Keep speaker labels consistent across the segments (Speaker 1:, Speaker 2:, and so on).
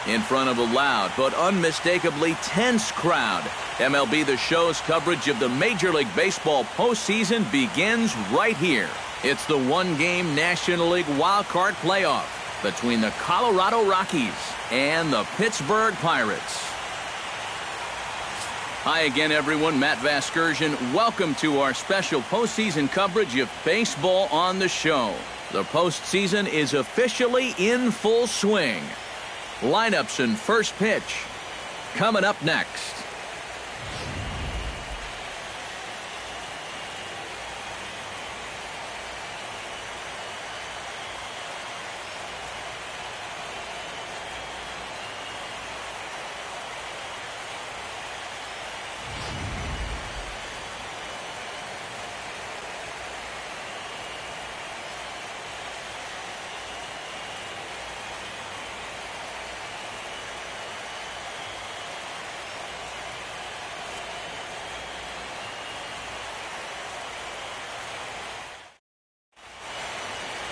Speaker 1: In front of a loud but unmistakably tense crowd, MLB The Show's coverage of the Major League Baseball postseason begins right here. It's the one-game National League Wildcard playoff between the Colorado Rockies and the Pittsburgh Pirates. Hi again, everyone. Matt Vasgersian. Welcome to our special postseason coverage of baseball on the show. The postseason is officially in full swing. Lineups and first pitch coming up next.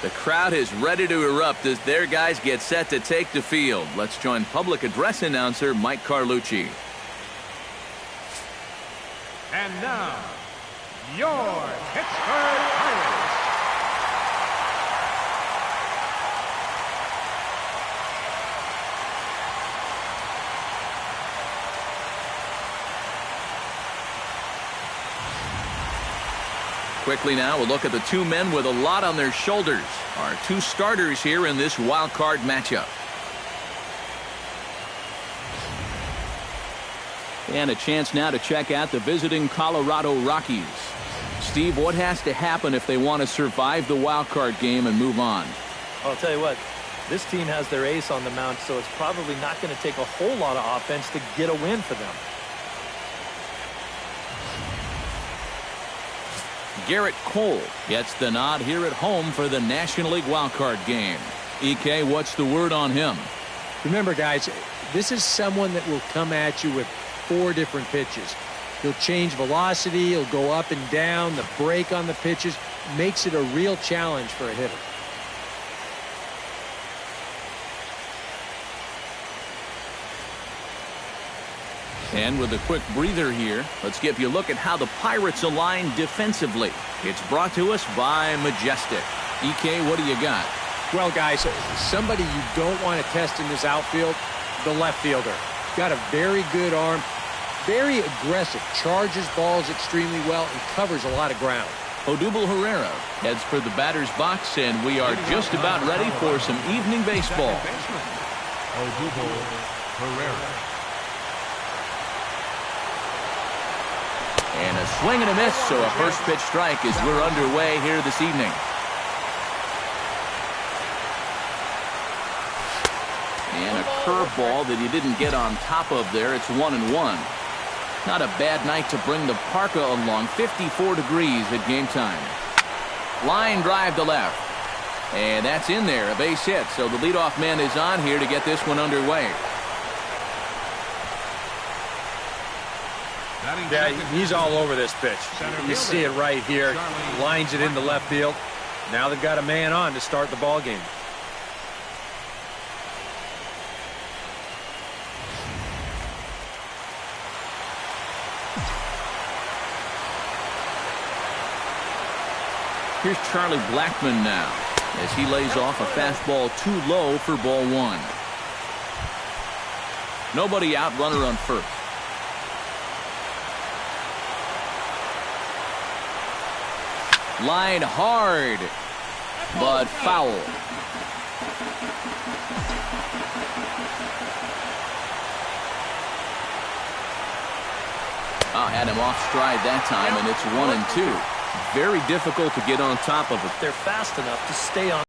Speaker 1: The crowd is ready to erupt as their guys get set to take the field. Let's join public address announcer Mike Carlucci.
Speaker 2: And now, your Pittsburgh Pirates.
Speaker 1: Quickly now, we'll look at the two men with a lot on their shoulders. Our two starters here in this wild card matchup. And a chance now to check out the visiting Colorado Rockies. Steve, what has to happen if they want to survive the wild card game and move on?
Speaker 3: I'll tell you what, this team has their ace on the mound, so it's probably not going to take a whole lot of offense to get a win for them.
Speaker 1: Garrett Cole gets the nod here at home for the National League wildcard game. EK, what's the word on him?
Speaker 4: Remember, guys, this is someone that will come at you with 4 different pitches. He'll change velocity, he'll go up and down, the break on the pitches makes it a real challenge for a hitter.
Speaker 1: And with a quick breather here, let's give you a look at how the Pirates align defensively. It's brought to us by Majestic. EK, what do you got?
Speaker 4: Well, guys, somebody you don't want to test in this outfield, the left fielder. Got a very good arm, very aggressive, charges balls extremely well, and covers a lot of ground.
Speaker 1: Odubel Herrera heads for the batter's box, and we are just about ready for some evening baseball.
Speaker 2: Odubel Herrera.
Speaker 1: And a swing and a miss, so a first pitch strike as we're underway here this evening. And a curveball that he didn't get on top of there. It's 1-1. Not a bad night to bring the parka along. 54 degrees at game time. Line drive to left. And that's in there, a base hit. So the leadoff man is on here to get this one underway.
Speaker 4: Yeah, he's all over this pitch. You see it right here. Lines it into left field. Now they've got a man on to start the ball game.
Speaker 1: Here's Charlie Blackmon now as he lays off a fastball too low for ball 1. Nobody out, runner on first. Line hard, but foul. Had him off stride that time, and it's 1-2. Very difficult to get on top of it.
Speaker 3: They're fast enough to stay on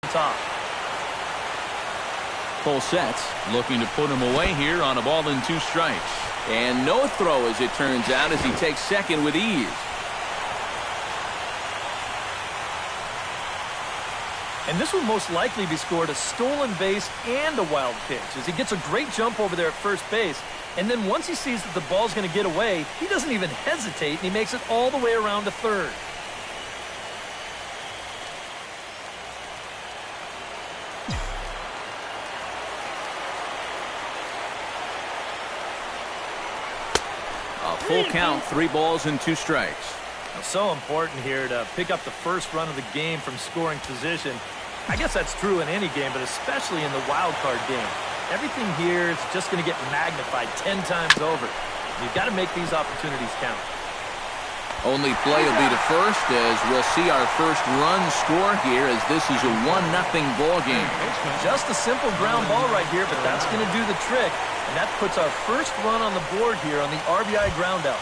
Speaker 3: top.
Speaker 1: Full sets, looking to put him away here on a ball and 2 strikes. And no throw, as it turns out, as he takes second with ease.
Speaker 3: And this will most likely be scored a stolen base and a wild pitch, as he gets a great jump over there at first base. And then once he sees that the ball's going to get away, he doesn't even hesitate, and he makes it all the way around to third.
Speaker 1: full count, 3 balls and 2 strikes.
Speaker 3: Now, so important here to pick up the first run of the game from scoring position. I guess that's true in any game, but especially in the wild card game. Everything here is just going to get magnified 10 times over. You've got to make these opportunities count.
Speaker 1: Only play will be to first as we'll see our first run score here as this is a 1-0 ball game.
Speaker 3: Just a simple ground ball right here, but that's going to do the trick. And that puts our first run on the board here on the RBI ground out.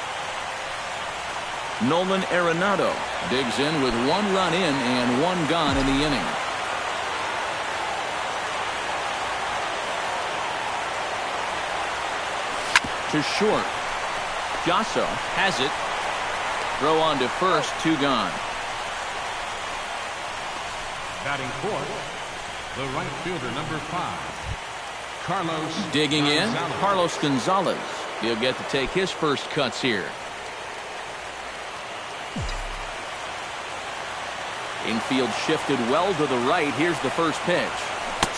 Speaker 1: Nolan Arenado digs in with 1 run in and 1 gone in the inning. To short. Jasso has it. Throw on to first, 2 gone.
Speaker 2: Batting fourth, the right fielder, number 5, Carlos.
Speaker 1: Digging in,
Speaker 2: Gonzalez.
Speaker 1: Carlos Gonzalez. He'll get to take his first cuts here. Infield shifted well to the right. Here's the first pitch.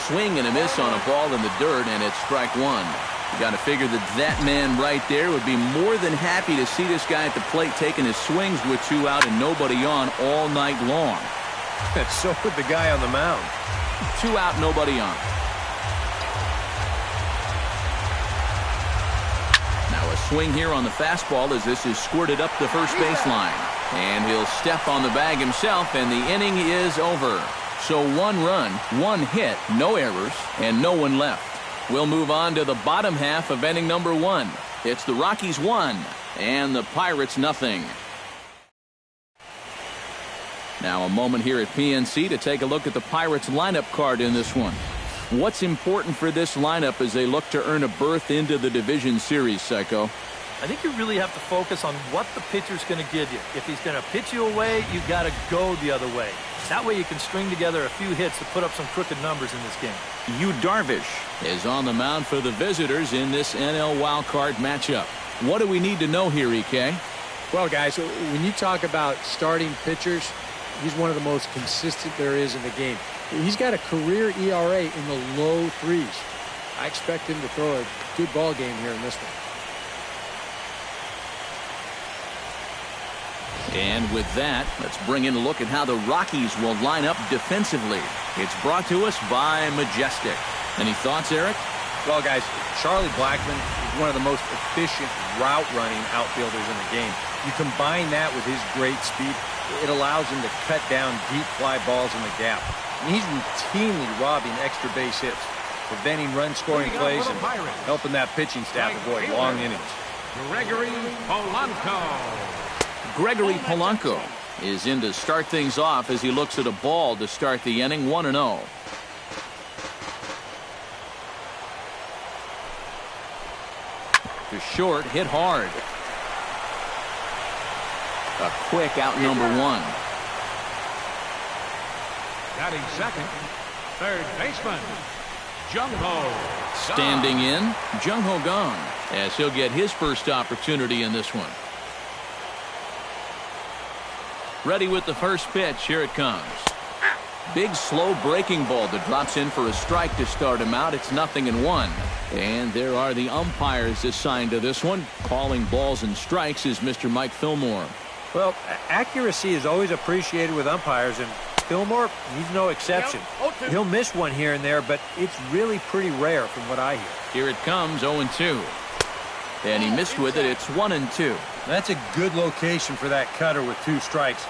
Speaker 1: Swing and a miss on a ball in the dirt, and it's strike 1. You got to figure that man right there would be more than happy to see this guy at the plate taking his swings with 2 out and nobody on all night long.
Speaker 5: So would the guy on the mound.
Speaker 1: 2 out, nobody on. Now a swing here on the fastball as this is squirted up the first baseline. And he'll step on the bag himself, and the inning is over. So 1 run, 1 hit, no errors, and no one left. We'll move on to the bottom half of inning number 1. It's the Rockies 1 and the Pirates nothing. Now a moment here at PNC to take a look at the Pirates lineup card in this one. What's important for this lineup as they look to earn a berth into the division series, Psycho?
Speaker 3: I think you really have to focus on what the pitcher's going to give you. If he's going to pitch you away, you've got to go the other way. That way you can string together a few hits to put up some crooked numbers in this game.
Speaker 1: Yu Darvish is on the mound for the visitors in this NL Wildcard matchup. What do we need to know here, EK?
Speaker 4: Well, guys, when you talk about starting pitchers, he's one of the most consistent there is in the game. He's got a career ERA in the low 3s. I expect him to throw a good ball game here in this one.
Speaker 1: And with that, let's bring in a look at how the Rockies will line up defensively. It's brought to us by Majestic. Any thoughts, Eric?
Speaker 5: Well, guys, Charlie Blackmon is one of the most efficient route-running outfielders in the game. You combine that with his great speed, it allows him to cut down deep fly balls in the gap. And he's routinely robbing extra base hits, preventing run-scoring plays and helping that pitching staff avoid long innings.
Speaker 2: Gregory Polanco.
Speaker 1: Gregory Polanco is in to start things off as he looks at a ball to start the inning, 1-0. To short, hit hard. A quick out number 1.
Speaker 2: Batting second, third baseman, Jung Ho.
Speaker 1: Standing in, Jung Ho gone as he'll get his first opportunity in this one. Ready with the first pitch. Here it comes. Big slow breaking ball that drops in for a strike to start him out. It's 0-1. And there are the umpires assigned to this one. Calling balls and strikes is Mr. Mike Fillmore.
Speaker 5: Well, accuracy is always appreciated with umpires, and Fillmore, he's no exception. He'll miss one here and there, but it's really pretty rare from what I hear.
Speaker 1: Here it comes, 0-2. And he missed with it. It's 1-2.
Speaker 5: That's a good location for that cutter with 2 strikes.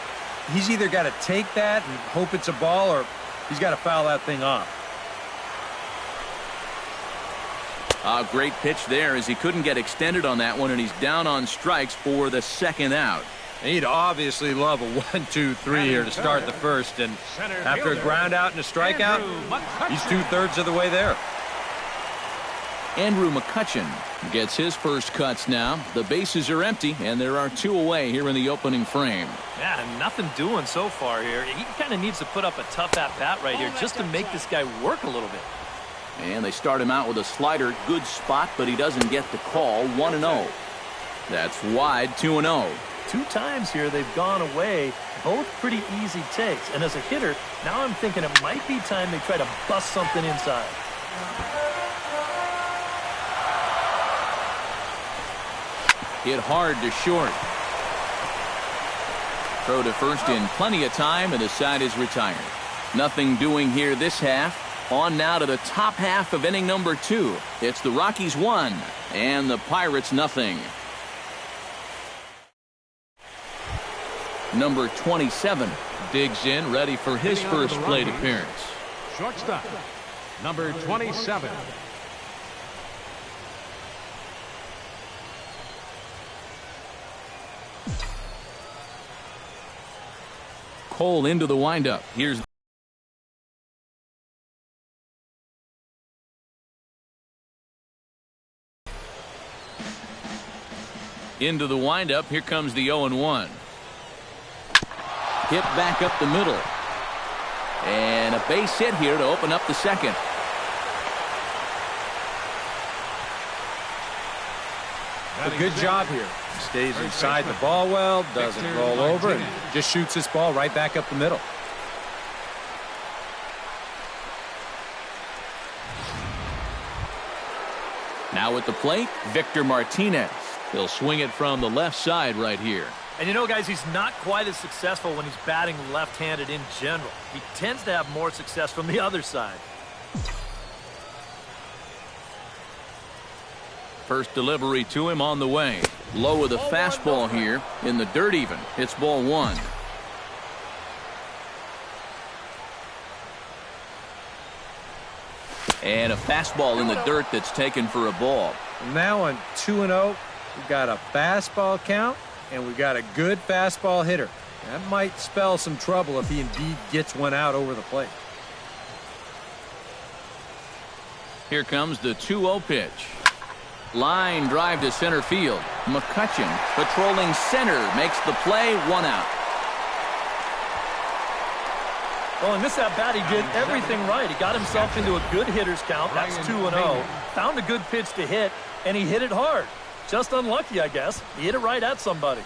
Speaker 5: He's either got to take that and hope it's a ball, or he's got to foul that thing off.
Speaker 1: A great pitch there as he couldn't get extended on that one, and he's down on strikes for the second out.
Speaker 5: He'd obviously love a 1-2-3 here to start the first, and after a ground out and a strikeout, he's 2/3 of the way there.
Speaker 1: Andrew McCutchen gets his first cuts now. The bases are empty, and there are 2 away here in the opening frame.
Speaker 3: Yeah, nothing doing so far here. He kind of needs to put up a tough at-bat right here just to make this guy work a little bit.
Speaker 1: And they start him out with a slider. Good spot, but he doesn't get the call. 1-0. That's wide, 2-0.
Speaker 3: 2 times here they've gone away. Both pretty easy takes. And as a hitter, now I'm thinking it might be time they try to bust something inside.
Speaker 1: Hit hard to short. Throw to first in plenty of time, and the side is retired. Nothing doing here this half. On now to the top half of inning number 2. It's the Rockies 1 and the Pirates nothing. Number 27 digs in, ready for his first plate appearance.
Speaker 2: Shortstop, number 27.
Speaker 1: Cole into the windup. Here's into the windup. Here comes the 0-1. Hit back up the middle. And a base hit here to open up the second.
Speaker 5: A good job here. Stays inside the ball well, doesn't roll over, and just shoots this ball right back up the middle.
Speaker 1: Now at the plate, Victor Martinez. He'll swing it from the left side right here.
Speaker 3: And you know, guys, he's not quite as successful when he's batting left-handed in general. He tends to have more success from the other side.
Speaker 1: First delivery to him on the way. Low with a fastball here. In the dirt even. It's ball 1. And a fastball in the dirt that's taken for a ball.
Speaker 5: Now on 2-0, we've got a fastball count, and we've got a good fastball hitter. That might spell some trouble if he indeed gets one out over the plate.
Speaker 1: Here comes the 2-0 pitch. Line drive to center field. McCutchen patrolling center makes the play. 1 out.
Speaker 3: Well, in this at-bat, he did everything right. He got himself into a good hitter's count. That's 2-0. Found a good pitch to hit, and he hit it hard. Just unlucky, I guess. He hit it right at somebody.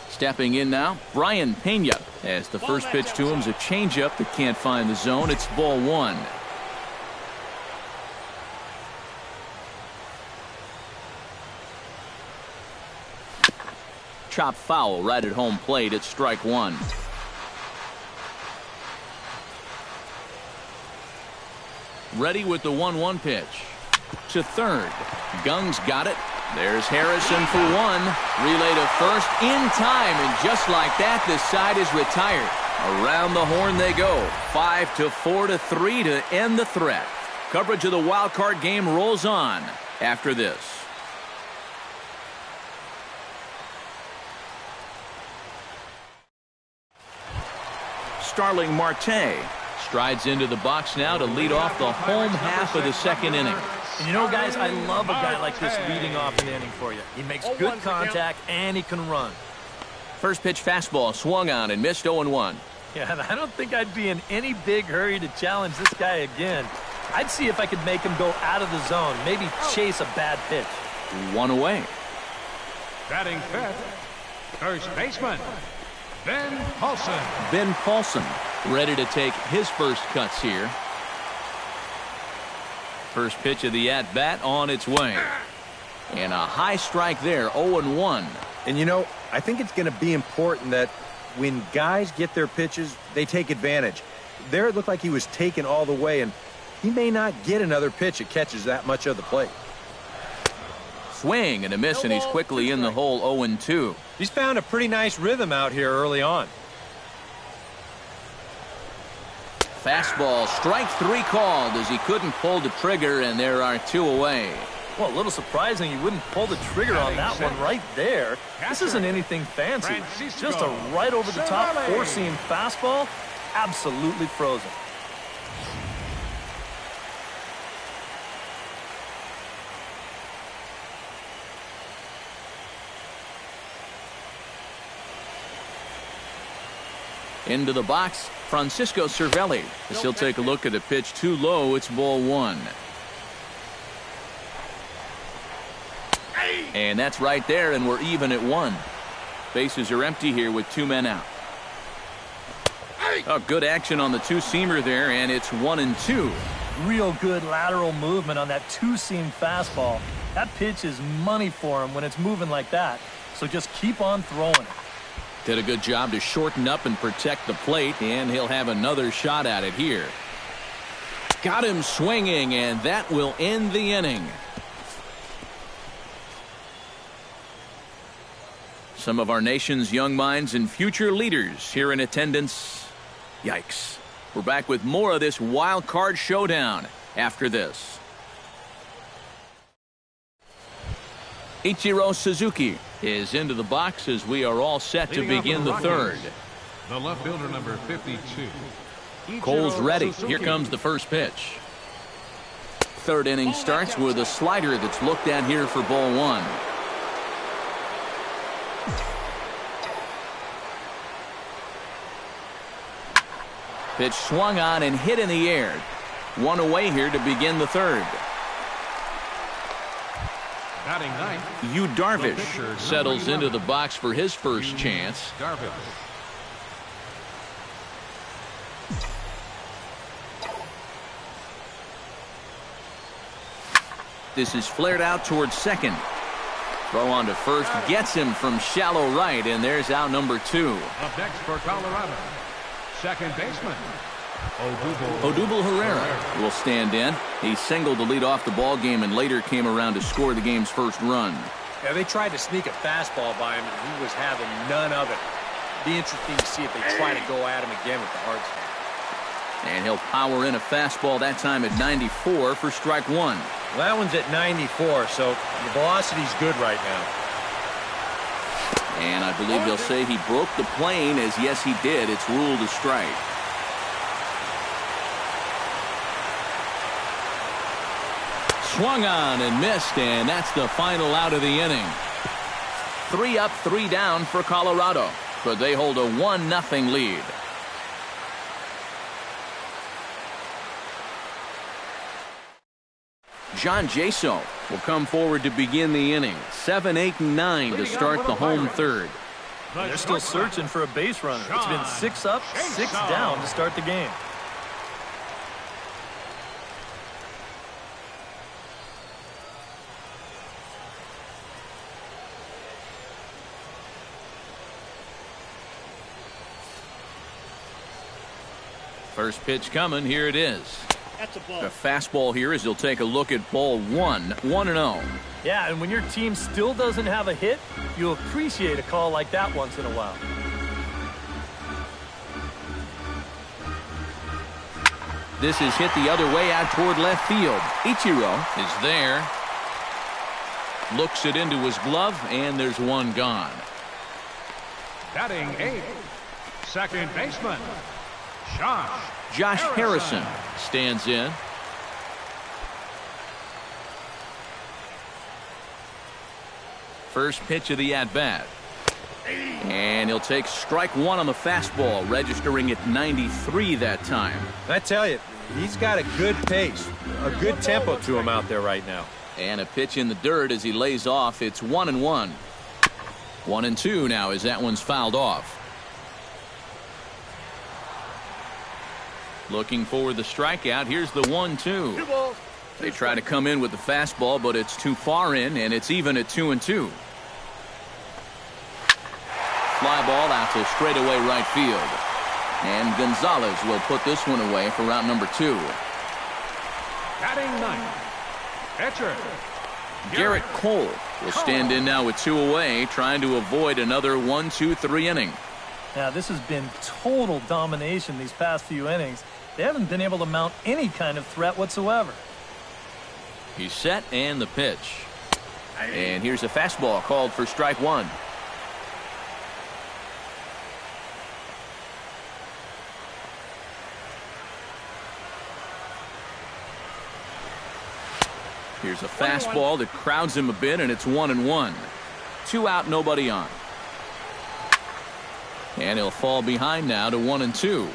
Speaker 1: Stepping in now, Brian Pena, as the first pitch to him is a changeup that can't find the zone. It's ball 1. Chop foul right at home plate. It's strike 1. Ready with the 1-1 pitch. To third. Gung's got it. There's Harrison for 1. Relay to first in time, and just like that, this side is retired. Around the horn they go. 5-4-3 to end the threat. Coverage of the wild card game rolls on after this. Starling Marte strides into the box now to lead off the home half of the second inning.
Speaker 3: And you know, guys, I love a guy like this leading off an inning for you. He makes good contact, and he can run.
Speaker 1: First pitch fastball swung on and missed. 0-1.
Speaker 3: Yeah, and I don't think I'd be in any big hurry to challenge this guy again. I'd see if I could make him go out of the zone, maybe chase a bad pitch.
Speaker 1: 1 away.
Speaker 2: Batting fifth, first baseman, Ben Paulson.
Speaker 1: Ben Paulson ready to take his first cuts here. First pitch of the at-bat on its way. And a high strike there, 0-1.
Speaker 5: And you know, I think it's going to be important that when guys get their pitches, they take advantage. There it looked like he was taken all the way, and he may not get another pitch that catches that much of the plate.
Speaker 1: Swing and a miss, and he's quickly in the hole. 0-2.
Speaker 5: He's found a pretty nice rhythm out here early on.
Speaker 1: Fastball, strike 3 called as he couldn't pull the trigger, and there are 2 away.
Speaker 3: Well, a little surprising he wouldn't pull the trigger on that one right there. This isn't anything fancy. Just a right over the top four-seam fastball. Absolutely frozen.
Speaker 1: Into the box, Francisco Cervelli. As he'll take a look at a pitch too low. It's ball 1. And that's right there, and we're even at 1. Bases are empty here with 2 men out. Oh, good action on the two-seamer there, and it's 1-2.
Speaker 3: Real good lateral movement on that two-seam fastball. That pitch is money for him when it's moving like that. So just keep on throwing it.
Speaker 1: Did a good job to shorten up and protect the plate, and he'll have another shot at it here. Got him swinging, and that will end the inning. Some of our nation's young minds and future leaders here in attendance. Yikes. We're back with more of this wild card showdown after this. Ichiro Suzuki is into the box as we are all set to begin the third.
Speaker 2: The left fielder, number 52.
Speaker 1: Cole's ready.
Speaker 2: Suzuki.
Speaker 1: Here comes the first pitch. Third inning starts with a slider that's looked at here for ball one. Pitch swung on and hit in the air. One away here to begin the third.
Speaker 2: Batting ninth.
Speaker 1: Yu Darvish
Speaker 2: pitcher,
Speaker 1: settles
Speaker 2: number
Speaker 1: into the box for his first chance.
Speaker 2: Darvish.
Speaker 1: This is flared out towards second. Throw on to first gets him from shallow right, and there's out number two.
Speaker 2: Up next for Colorado, second baseman,
Speaker 1: Odubel Herrera will stand in. He singled to lead off the ball game and later came around to score the game's first run.
Speaker 5: Yeah, they tried to sneak a fastball by him, and he was having none of it. Be interesting to see if they try to go at him again with the hard stuff.
Speaker 1: And he'll power in a fastball that time at 94 for strike one.
Speaker 5: Well, that one's at 94, so the velocity's good right now.
Speaker 1: And I believe they'll say he broke the plane, as yes he did. It's ruled a strike. Swung on and missed, and that's the final out of the inning. 3 up, 3 down for Colorado, but they hold a 1-0 lead. John Jaso will come forward to begin the inning. 7, 8, and 9 to start the home third.
Speaker 3: They're still searching for a base runner. It's been 6 up, 6 down to start the game.
Speaker 1: First pitch coming. Here it is. The fastball here as he'll take a look at ball one. 1-0.
Speaker 3: Yeah, and when your team still doesn't have a hit, you appreciate a call like that once in a while.
Speaker 1: This is hit the other way out toward left field. Ichiro is there. Looks it into his glove, and there's one gone.
Speaker 2: batting 8th, second baseman,
Speaker 1: Josh Harrison stands in. First pitch of the at-bat. And he'll take strike one on the fastball, registering at 93 that time.
Speaker 5: I tell you, he's got a good pace, a good tempo to him out there right now.
Speaker 1: And a pitch in the dirt as he lays off. It's 1-1. 1-2 now as that one's fouled off. Looking for the strikeout. Here's the 1-2. They try to come in with the fastball, but it's too far in, and it's even at 2-2. Fly ball out to straightaway right field. And Gonzalez will put this one away for route number 2.
Speaker 2: Batting 9th, pitcher
Speaker 1: Garrett Cole will stand in now with 2 away, trying to avoid another 1-2-3 inning.
Speaker 3: Now, this has been total domination these past few innings. They haven't been able to mount any kind of threat whatsoever.
Speaker 1: He's set, and the pitch. And here's a fastball called for strike one. Here's a fastball that crowds him a bit, and it's 1-1. 2 out, nobody on. And he'll fall behind now to 1-2.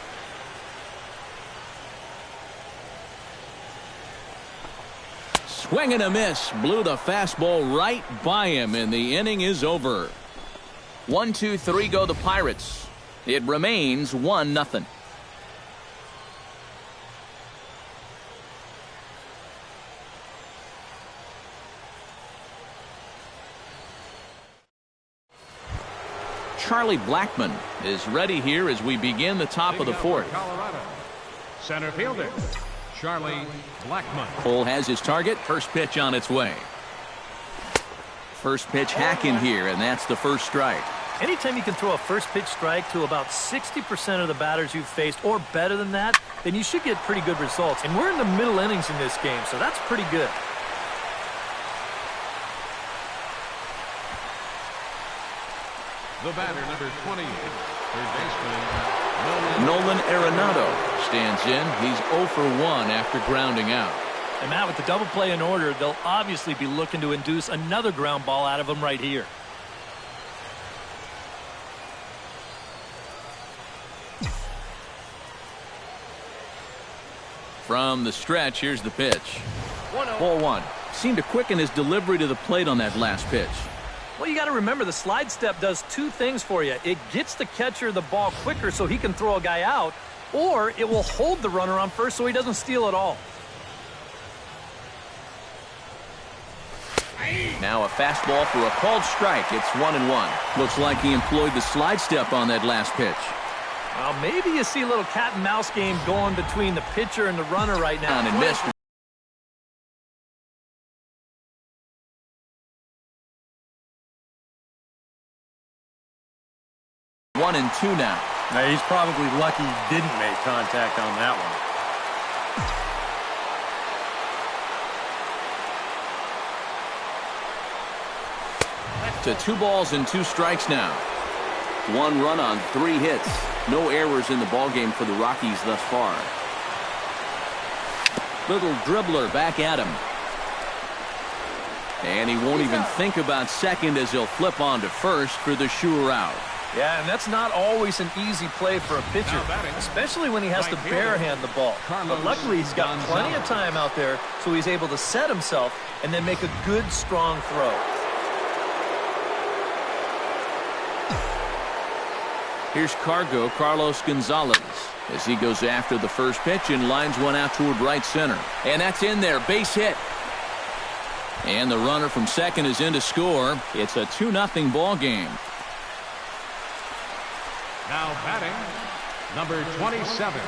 Speaker 1: Swing and a miss. Blew the fastball right by him, and the inning is over. 1-2-3 go the Pirates. It remains 1-0. Charlie Blackmon is ready here as we begin the top of the fourth.
Speaker 2: Colorado. Center fielder, Charlie Blackmon.
Speaker 1: Cole has his target. First pitch on its way. First pitch hack in here, and that's the first strike.
Speaker 3: Anytime you can throw a first pitch strike to about 60% of the batters you've faced or better than that, then you should get pretty good results. And we're in the middle innings in this game, so that's pretty good.
Speaker 2: The batter, number 28, third baseman,
Speaker 1: Nolan Arenado stands in. He's 0 for 1 after grounding out.
Speaker 3: And Matt, with the double play in order, they'll obviously be looking to induce another ground ball out of him right here.
Speaker 1: From the stretch, here's the pitch. Ball one. Seemed to quicken his delivery to the plate on that last pitch.
Speaker 3: Well, you got to remember the slide step does two things for you. It gets the catcher the ball quicker so he can throw a guy out, or it will hold the runner on first so he doesn't steal it all.
Speaker 1: Now a fastball for a called strike. It's 1-1. Looks like he employed the slide step on that last pitch.
Speaker 3: Well, maybe you see a little cat and mouse game going between the pitcher and the runner right now.
Speaker 1: And missed. 1-2 now.
Speaker 5: Now he's probably lucky he didn't make contact on that one.
Speaker 1: To 2 balls and 2 strikes now. 1 run on 3 hits. No errors in the ballgame for the Rockies thus far. Little dribbler back at him. And he won't even think about second as he'll flip on to first for the sure out.
Speaker 3: Yeah, and that's not always an easy play for a pitcher, especially when he has to barehand the ball. But luckily, he's got plenty of time out there, so he's able to set himself and then make a good, strong throw.
Speaker 1: Here's Carlos Gonzalez, as he goes after the first pitch and lines one out toward right center. And that's in there, base hit. And the runner from second is in to score. It's a 2-0 ball game.
Speaker 2: now batting, number 27.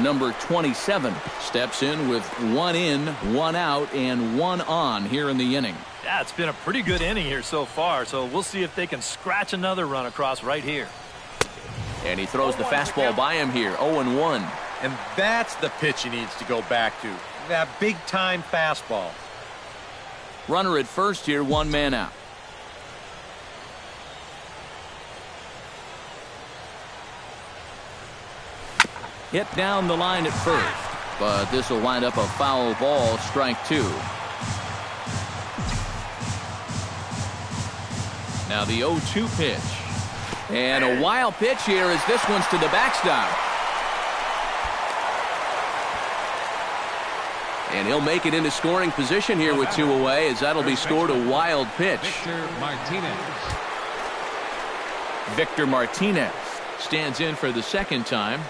Speaker 1: Number 27 steps in with 1 in, 1 out, and 1 on here in the inning.
Speaker 3: Yeah, it's been a pretty good inning here so far, so we'll see if they can scratch another run across right here.
Speaker 1: And he throws the fastball by him here, 0-1.
Speaker 5: And that's the pitch he needs to go back to, that big-time fastball.
Speaker 1: Runner at first here, 1 man out. Hit down the line at first, but this will wind up a foul ball, strike 2. Now the 0-2 pitch. And a wild pitch here as this one's to the backstop. And he'll make it into scoring position here with 2 away, as that'll be scored a wild pitch. Victor Martinez stands in for the second time.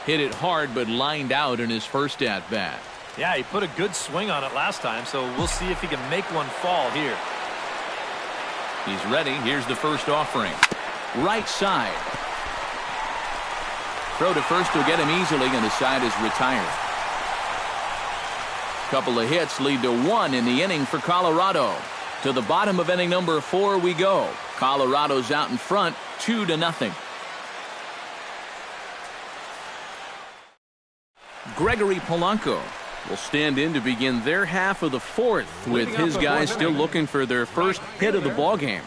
Speaker 1: Hit it hard, but lined out in his first at-bat.
Speaker 3: Yeah, he put a good swing on it last time, so we'll see if he can make one fall here.
Speaker 1: He's ready. Here's the first offering. Right side. Throw to first will get him easily, and the side is retired. Couple of hits lead to 1 in the inning for Colorado. To the bottom of inning number 4 we go. Colorado's out in front, 2-0. Gregory Polanco will stand in to begin their half of the 4th, with his guys still looking for their first hit of the ball game.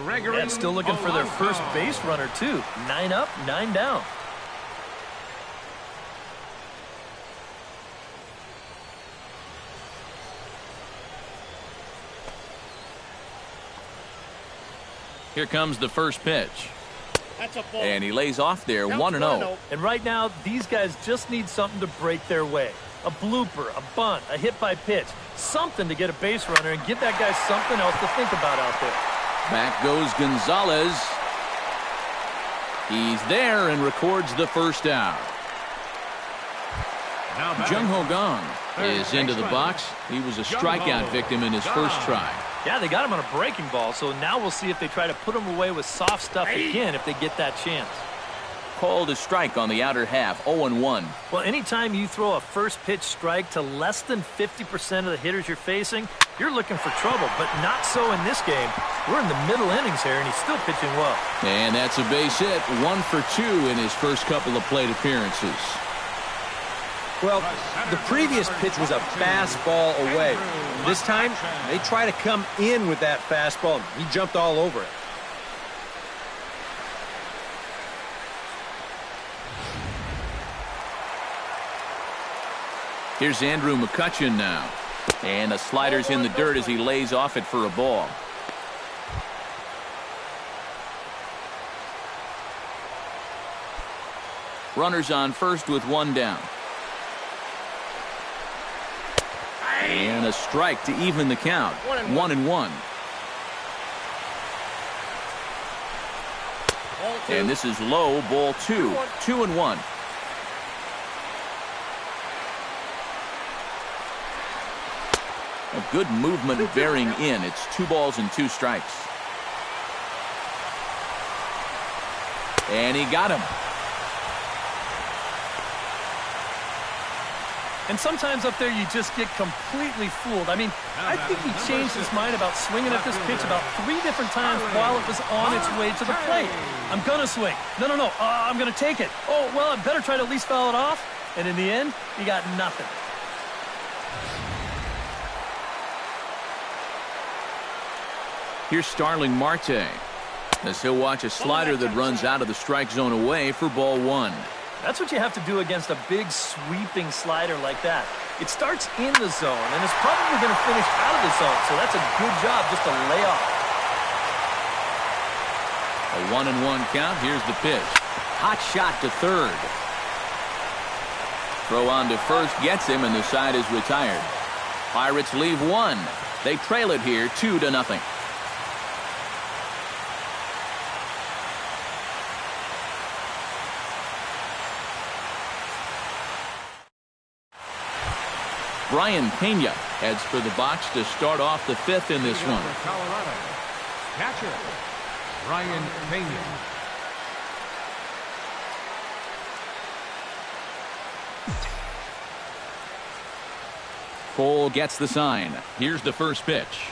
Speaker 3: And still looking for their first base runner too. 9 up, 9 down.
Speaker 1: Here comes the first pitch. And he lays off there, 1-0.
Speaker 3: And right now, these guys just need something to break their way. A blooper, a bunt, a hit by pitch. Something to get a base runner and give that guy something else to think about out there.
Speaker 1: Back goes Gonzalez. He's there and records the first out. Jung Ho Gong is into the box. He was a strikeout victim in his first try.
Speaker 3: Yeah, they got him on a breaking ball, so now we'll see if they try to put him away with soft stuff again if they get that chance.
Speaker 1: Called a strike on the outer half, 0-1.
Speaker 3: Well, anytime you throw a first pitch strike to less than 50% of the hitters you're facing, you're looking for trouble, but not so in this game. We're in the middle innings here, and he's still pitching well.
Speaker 1: And that's a base hit, 1 for 2 in his first couple of plate appearances.
Speaker 5: Well, the previous pitch was a fastball away. This time, they try to come in with that fastball. He jumped all over it.
Speaker 1: Here's Andrew McCutchen now. And the slider's in the dirt as he lays off it for a ball. Runners on first with 1 down. And a strike to even the count. 1-1. And this is low, ball 2. 2-1. A good movement bearing in. It's 2 balls and 2 strikes. And he got him.
Speaker 3: And sometimes up there you just get completely fooled. I mean, I think he changed his mind about swinging at this pitch about 3 different times while it was on its way to the plate. I'm going to swing. No. I'm going to take it. Oh, well, I better try to at least foul it off. And in the end, he got nothing.
Speaker 1: Here's Starling Marte as he'll watch a slider that runs out of the strike zone away for ball 1.
Speaker 3: That's what you have to do against a big sweeping slider like that. It starts in the zone and is probably going to finish out of the zone, so that's a good job just to lay off.
Speaker 1: A 1-1 count. Here's the pitch. Hot shot to third. Throw on to first gets him, and the side is retired. Pirates leave 1. They trail it here 2-0. Brian Pena heads for the box to start off the 5th in this one.
Speaker 2: Colorado. Catcher, Brian Pena.
Speaker 1: Cole gets the sign. Here's the first pitch.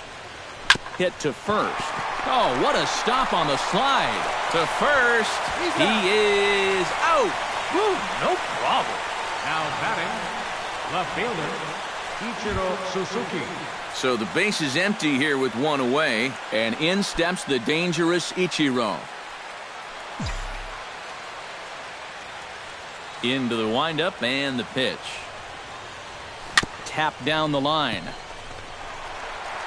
Speaker 1: Hit to first. Oh, what a stop on the slide. To first. He is out.
Speaker 3: Woo, no problem.
Speaker 2: Now batting, left fielder, Ichiro Suzuki.
Speaker 1: So the base is empty here with 1 away, and in steps the dangerous Ichiro. Into the windup and the pitch. Tap down the line.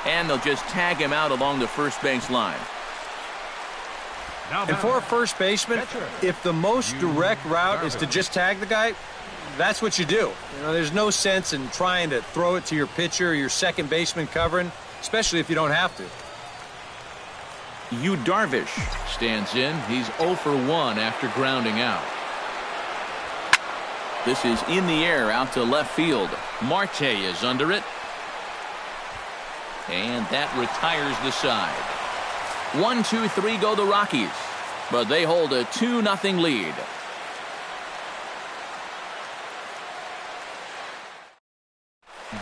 Speaker 1: And they'll just tag him out along the first base line.
Speaker 5: And for a first baseman, if the most direct route is to just tag the guy, that's what you do. There's no sense in trying to throw it to your pitcher or your second baseman covering, especially if you don't have to.
Speaker 1: Yu Darvish stands in. He's 0 for 1 after grounding out. This is in the air out to left field. Marte is under it. And that retires the side. 1-2-3 go the Rockies. But they hold a 2-0 lead.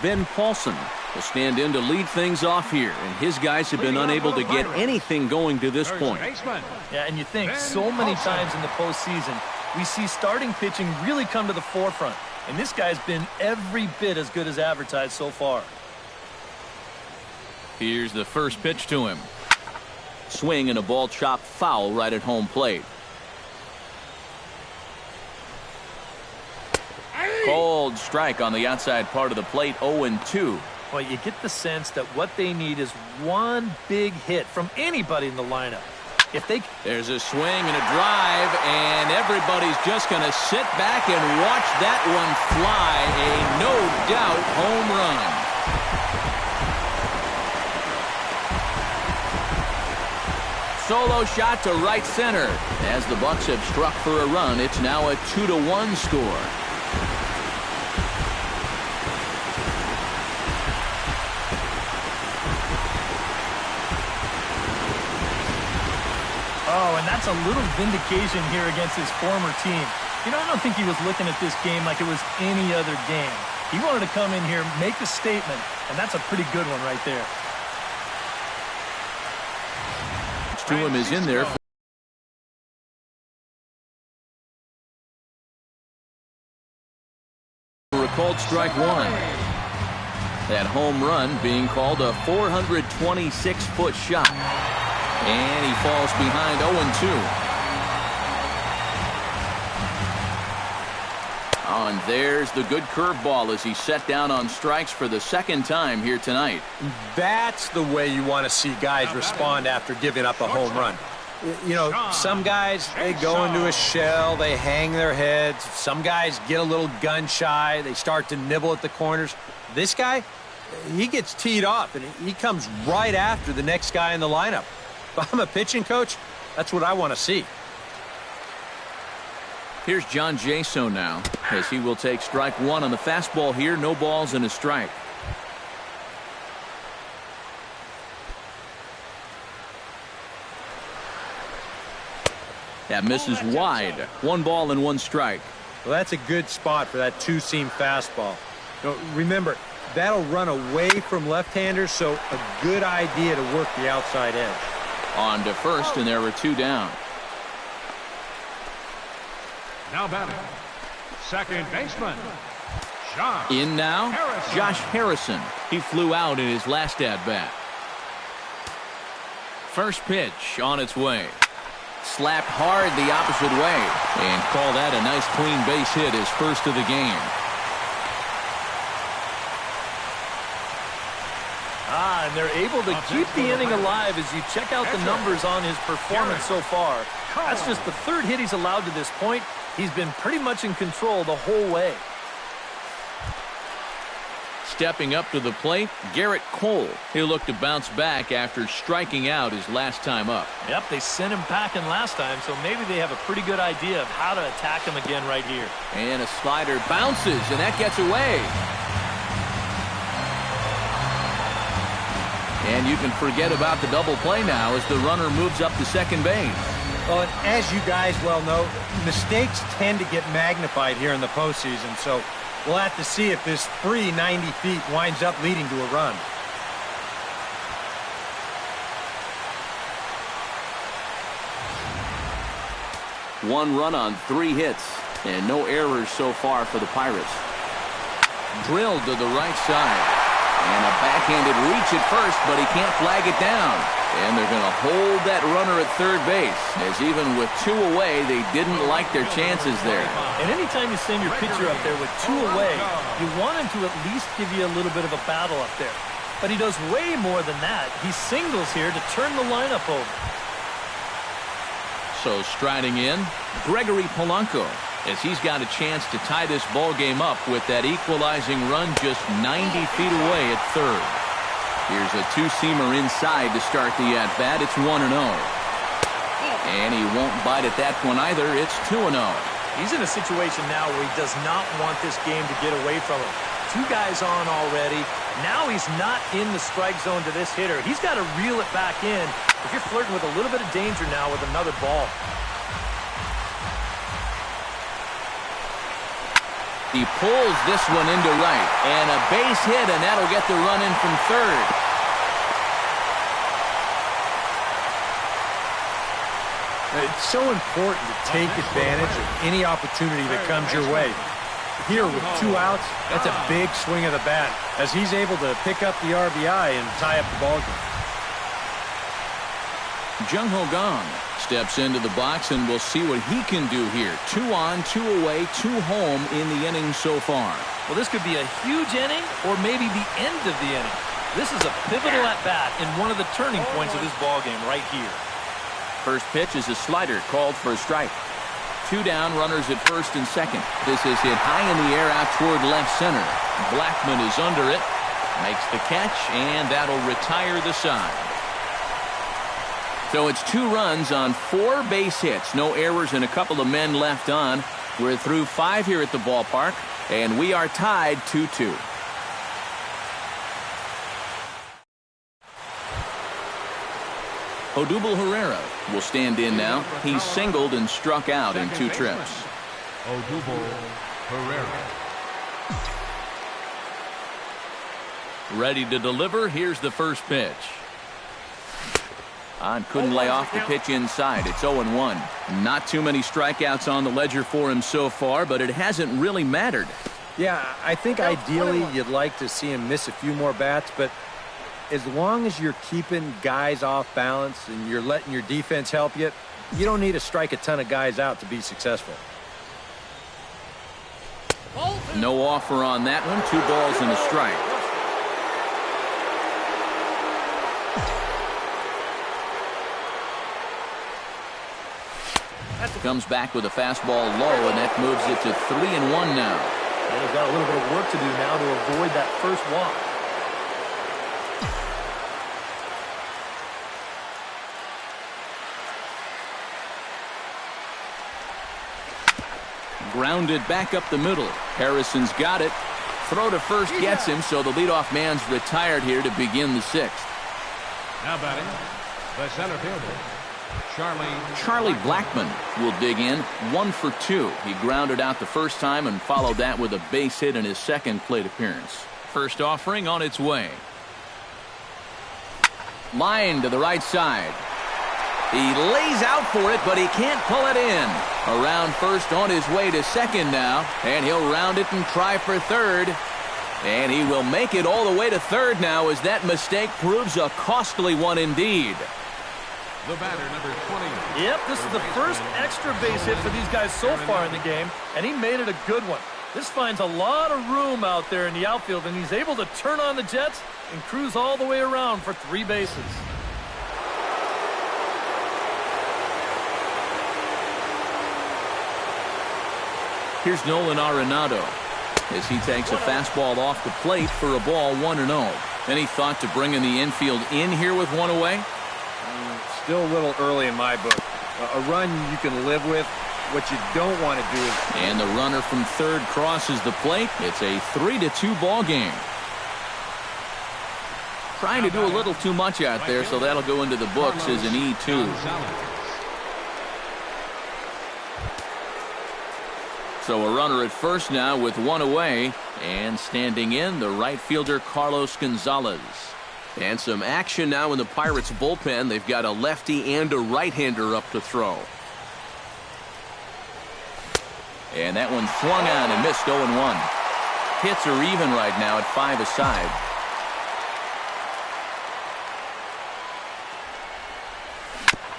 Speaker 1: Ben Paulson will stand in to lead things off here, and his guys have been unable to get anything going to this point.
Speaker 3: Yeah, and you think so many times in the postseason, we see starting pitching really come to the forefront, and this guy's been every bit as good as advertised so far.
Speaker 1: Here's the first pitch to him. Swing and a ball chopped foul right at home plate. Cold strike on the outside part of the plate, 0-2.
Speaker 3: Well, you get the sense that what they need is one big hit from anybody in the lineup.
Speaker 1: There's a swing and a drive, and everybody's just going to sit back and watch that one fly. A no-doubt home run. Solo shot to right center. As the Bucks have struck for a run, it's now a 2-1 score.
Speaker 3: That's a little vindication here against his former team. You know, I don't think he was looking at this game like it was any other game. He wanted to come in here, make a statement, and that's a pretty good one right there.
Speaker 1: To him is in there. Called strike one. That home run being called a 426-foot shot. And he falls behind 0-2. Oh, and there's the good curveball as he set down on strikes for the second time here tonight.
Speaker 5: That's the way you want to see guys respond after giving up a home run. You know, some guys, they go into a shell, they hang their heads. Some guys get a little gun shy, they start to nibble at the corners. This guy, he gets teed off, and he comes right after the next guy in the lineup. If I'm a pitching coach, that's what I want to see.
Speaker 1: Here's John Jaso now, as he will take strike one on the fastball here. No balls and a strike. That misses wide. 1 ball and 1 strike.
Speaker 5: Well, that's a good spot for that two-seam fastball. You know, remember, that'll run away from left-handers, so a good idea to work the outside edge.
Speaker 1: On to first, and there were 2 down.
Speaker 2: Now batting, second baseman, Josh.
Speaker 1: In now,
Speaker 2: Harrison.
Speaker 1: Josh Harrison. He flew out in his last at-bat. First pitch on its way. Slapped hard the opposite way, and call that a nice clean base hit, his first of the game.
Speaker 3: And they're able to keep the inning alive as you check out the numbers on his performance so far. That's just the 3rd hit he's allowed to this point. He's been pretty much in control the whole way.
Speaker 1: Stepping up to the plate, Garrett Cole. He'll look to bounce back after striking out his last time up.
Speaker 3: Yep, they sent him packing last time, so maybe they have a pretty good idea of how to attack him again right here.
Speaker 1: And a slider bounces, and that gets away. And you can forget about the double play now as the runner moves up to second base.
Speaker 5: Well, and as you guys well know, mistakes tend to get magnified here in the postseason, so we'll have to see if this free 90 feet winds up leading to a run.
Speaker 1: One run on 3 hits, and no errors so far for the Pirates. Drilled to the right side. And a backhanded reach at first, but he can't flag it down. And they're going to hold that runner at third base, as even with 2 away, they didn't like their chances there.
Speaker 3: And anytime you send your pitcher up there with 2 away, you want him to at least give you a little bit of a battle up there. But he does way more than that. He singles here to turn the lineup over.
Speaker 1: So striding in, Gregory Polanco, as he's got a chance to tie this ball game up with that equalizing run just 90 feet away at third. Here's a 2-seamer inside to start the at-bat. It's 1-0. And he won't bite at that one either. It's 2-0.
Speaker 3: He's in a situation now where he does not want this game to get away from him. 2 guys on already. Now he's not in the strike zone to this hitter. He's got to reel it back in if you're flirting with a little bit of danger now with another ball.
Speaker 1: He pulls this one into right, and a base hit, and that'll get the run in from third.
Speaker 5: It's so important to take advantage of any opportunity that comes your way. Here with 2 outs, that's a big swing of the bat, as he's able to pick up the RBI and tie up the ballgame.
Speaker 1: Jung Ho Gong steps into the box, and we'll see what he can do here. 2 on, 2 away, 2 home in the inning so far.
Speaker 3: Well, this could be a huge inning or maybe the end of the inning. This is a pivotal at-bat in one of the turning points of this ballgame right here.
Speaker 1: First pitch is a slider called for a strike. 2 down, runners at first and second. This is hit high in the air out toward left center. Blackman is under it, makes the catch, and that'll retire the side. So it's 2 runs on 4 base hits. No errors and a couple of men left on. We're through 5 here at the ballpark, and we are tied 2-2. Odubel Herrera will stand in now. He's singled and struck out in 2 trips.
Speaker 2: Odubel Herrera.
Speaker 1: Ready to deliver. Here's the first pitch. Couldn't lay off the pitch inside. It's 0-1. Not too many strikeouts on the ledger for him so far, but it hasn't really mattered.
Speaker 5: Yeah, I think ideally you'd like to see him miss a few more bats, but as long as you're keeping guys off balance and you're letting your defense help you, you don't need to strike a ton of guys out to be successful.
Speaker 1: No offer on that one. 2 balls and a strike. Comes back with a fastball low, and that moves it to 3-1 now.
Speaker 3: And he's got a little bit of work to do now to avoid that first walk.
Speaker 1: Grounded back up the middle. Harrison's got it. Throw to first gets him, so the leadoff man's retired here to begin the 6th.
Speaker 2: Now batting, the center fielder,
Speaker 1: Charlie Blackmon will dig in. 1 for 2. He grounded out the first time and followed that with a base hit in his second plate appearance. First offering on its way. Line to the right side. He lays out for it, but he can't pull it in. Around first, on his way to second now, and he'll round it and try for third. And he will make it all the way to third now, as that mistake proves a costly one indeed.
Speaker 2: the batter, number 20.
Speaker 3: Yep, this is the first extra base hit for these guys so far in the game, and he made it a good one. This finds a lot of room out there in the outfield, and he's able to turn on the jets and cruise all the way around for 3 bases.
Speaker 1: Here's Nolan Arenado as he takes a fastball off the plate for a ball, 1-0. Any thought to bringing the infield in here with one away?
Speaker 5: Still a little early in my book. A run you can live with. What you don't want to do is...
Speaker 1: And the runner from third crosses the plate. It's a 3-2 ball game. Trying to do a little too much out there, so that'll go into the books as an E2. So a runner at first now with one away, and standing in, the right fielder Carlos Gonzalez. And some action now in the Pirates bullpen. They've got a lefty and a right-hander up to throw. And that one swung on and missed, 0-1. Hits are even right now at 5 aside.